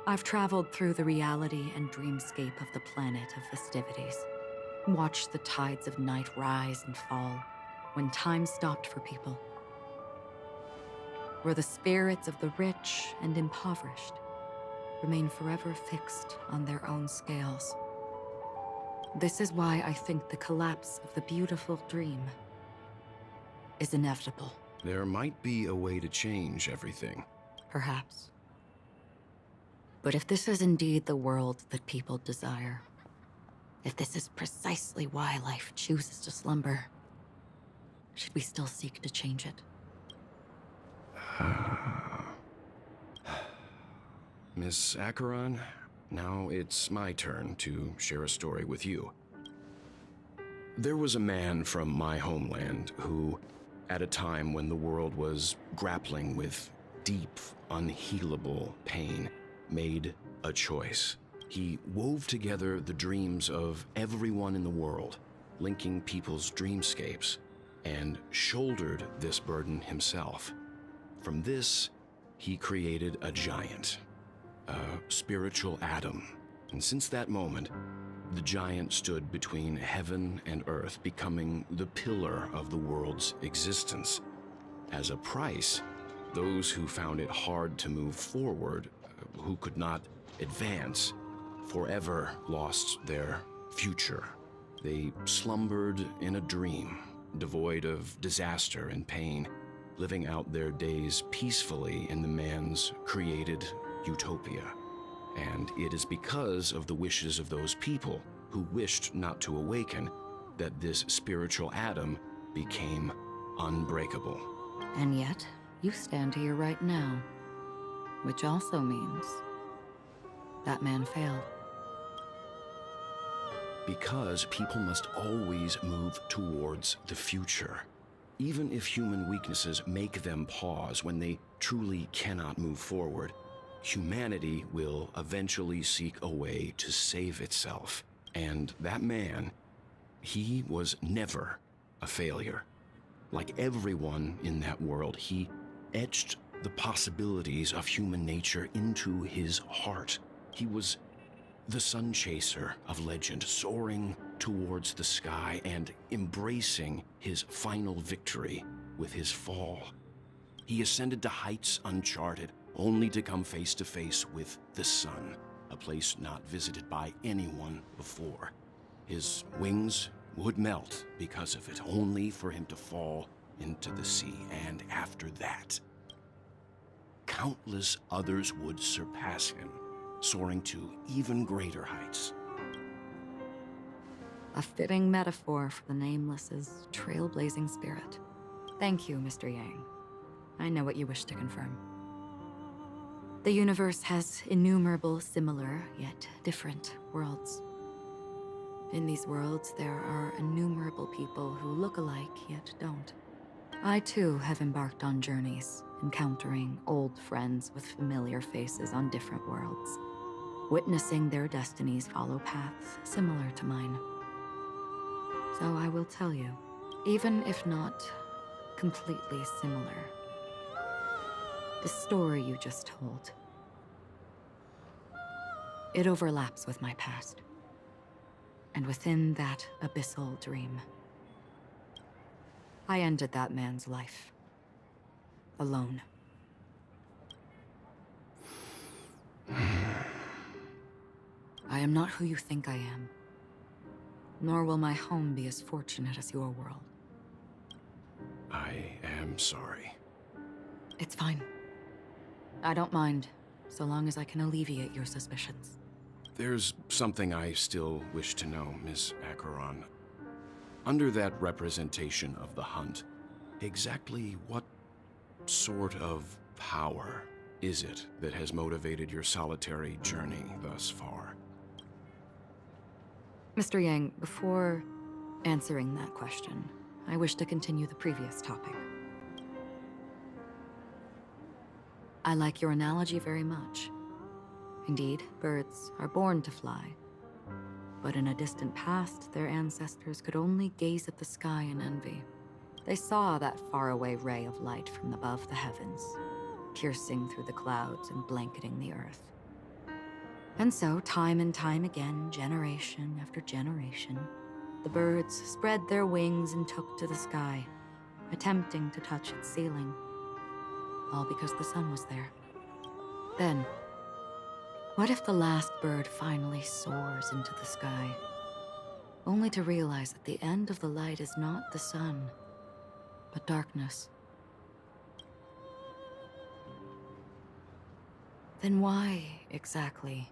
I've traveled through the reality and dreamscape of the planet of festivities. Watched the tides of night rise and fall when time stopped for people. Where the spirits of the rich and impoverished remain forever fixed on their own scales. This is why I think the collapse of the beautiful dream is inevitable. There might be a way to change everything. Perhaps. But if this is indeed the world that people desire, if this is precisely why life chooses to slumber, should we still seek to change it? Miss Acheron, now it's my turn to share a story with you. There was a man from my homeland who, at a time when the world was grappling with deep, unhealable pain, made a choice. He wove together the dreams of everyone in the world, linking people's dreamscapes, and shouldered this burden himself. From this, he created a giant, a spiritual atom. And since that moment, the giant stood between heaven and earth, becoming the pillar of the world's existence. As a price, those who found it hard to move forward, who could not advance, forever lost their future. They slumbered in a dream, devoid of disaster and pain, living out their days peacefully in the man's created utopia. And it is because of the wishes of those people who wished not to awaken that this spiritual atom became unbreakable. And yet, you stand here right now, which also means that man failed. Because people must always move towards the future. Even if human weaknesses make them pause when they truly cannot move forward, humanity will eventually seek a way to save itself. And that man, he was never a failure. Like everyone in that world, he etched the possibilities of human nature into his heart. He was the sun chaser of legend, soaring towards the sky and embracing his final victory with his fall. He ascended to heights uncharted, only to come face to face with the sun, a place not visited by anyone before. His wings would melt because of it, only for him to fall into the sea. And after that, countless others would surpass him, soaring to even greater heights. A fitting metaphor for the Nameless's trailblazing spirit. Thank you, Mr. Yang. I know what you wish to confirm. The universe has innumerable similar, yet different worlds. In these worlds, there are innumerable people who look alike, yet don't. I too have embarked on journeys, encountering old friends with familiar faces on different worlds, witnessing their destinies follow paths similar to mine. So I will tell you, even if not completely similar, the story you just told, it overlaps with my past. And within that abyssal dream, I ended that man's life. Alone. I am not who you think I am. Nor will my home be as fortunate as your world. I am sorry. It's fine. I don't mind, so long as I can alleviate your suspicions. There's something I still wish to know, Miss Acheron. Under that representation of the hunt, exactly what sort of power is it that has motivated your solitary journey thus far? Mr. Yang, before answering that question, I wish to continue the previous topic. I like your analogy very much. Indeed, birds are born to fly. But in a distant past, their ancestors could only gaze at the sky in envy. They saw that faraway ray of light from above the heavens, piercing through the clouds and blanketing the earth. And so, time and time again, generation after generation, the birds spread their wings and took to the sky, attempting to touch its ceiling, all because the sun was there. Then, what if the last bird finally soars into the sky, only to realize that the end of the light is not the sun, but darkness? Then why, exactly,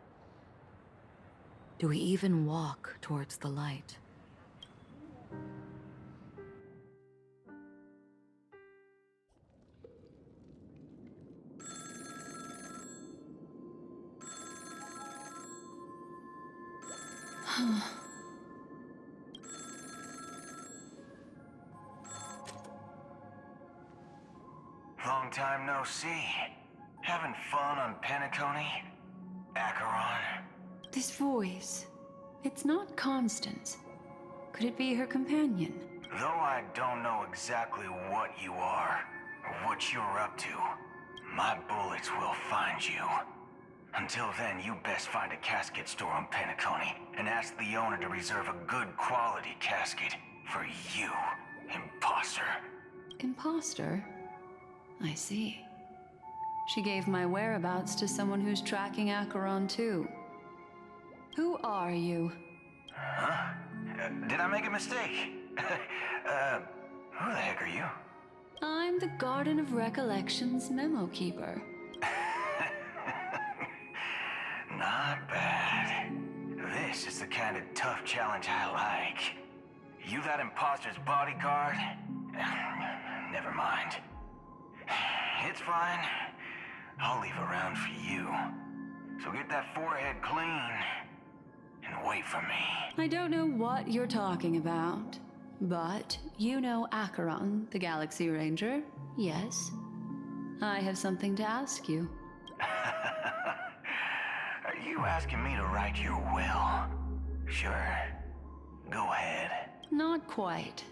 do we even walk towards the light? Long time no see. Having fun on Penacony? Acheron? This voice, it's not Constance. Could it be her companion? Though I don't know exactly what you are, or what you're up to, my bullets will find you. Until then, you best find a casket store on Penacony and ask the owner to reserve a good quality casket for you, imposter. Imposter? I see. She gave my whereabouts to someone who's tracking Acheron too. Who are you? Huh? Did I make a mistake? Who the heck are you? I'm the Garden of Recollection's memo keeper. Not bad. This is the kind of tough challenge I like. You that imposter's bodyguard? Never mind. It's fine. I'll leave a round for you. So get that forehead clean. and wait for me. I don't know what you're talking about, but you know Acheron, the Galaxy Ranger, yes? I have something to ask you. Are you asking me to write your will? Sure. Go ahead. Not quite.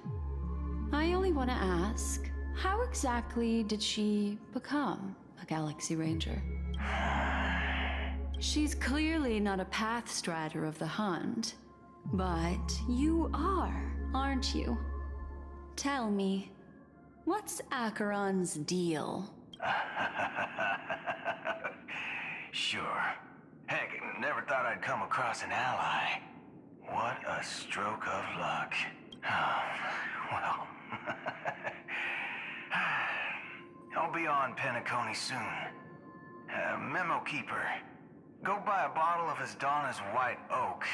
I only want to ask, how exactly did she become a Galaxy Ranger? She's clearly not a path strider of the Hunt, but you are, aren't you? Tell me, what's Acheron's deal? Sure. Heck, never thought I'd come across an ally. What a stroke of luck. Well, I'll be on Penacony soon. Memo Keeper, go buy a bottle of Asdana's White Oak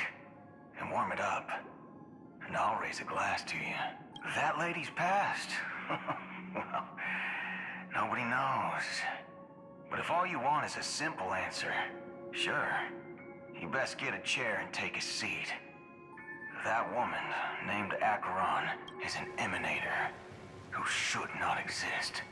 and warm it up. And I'll raise a glass to you. That lady's passed. Well, nobody knows. But if all you want is a simple answer, sure, you best get a chair and take a seat. That woman, named Acheron, is an emanator who should not exist.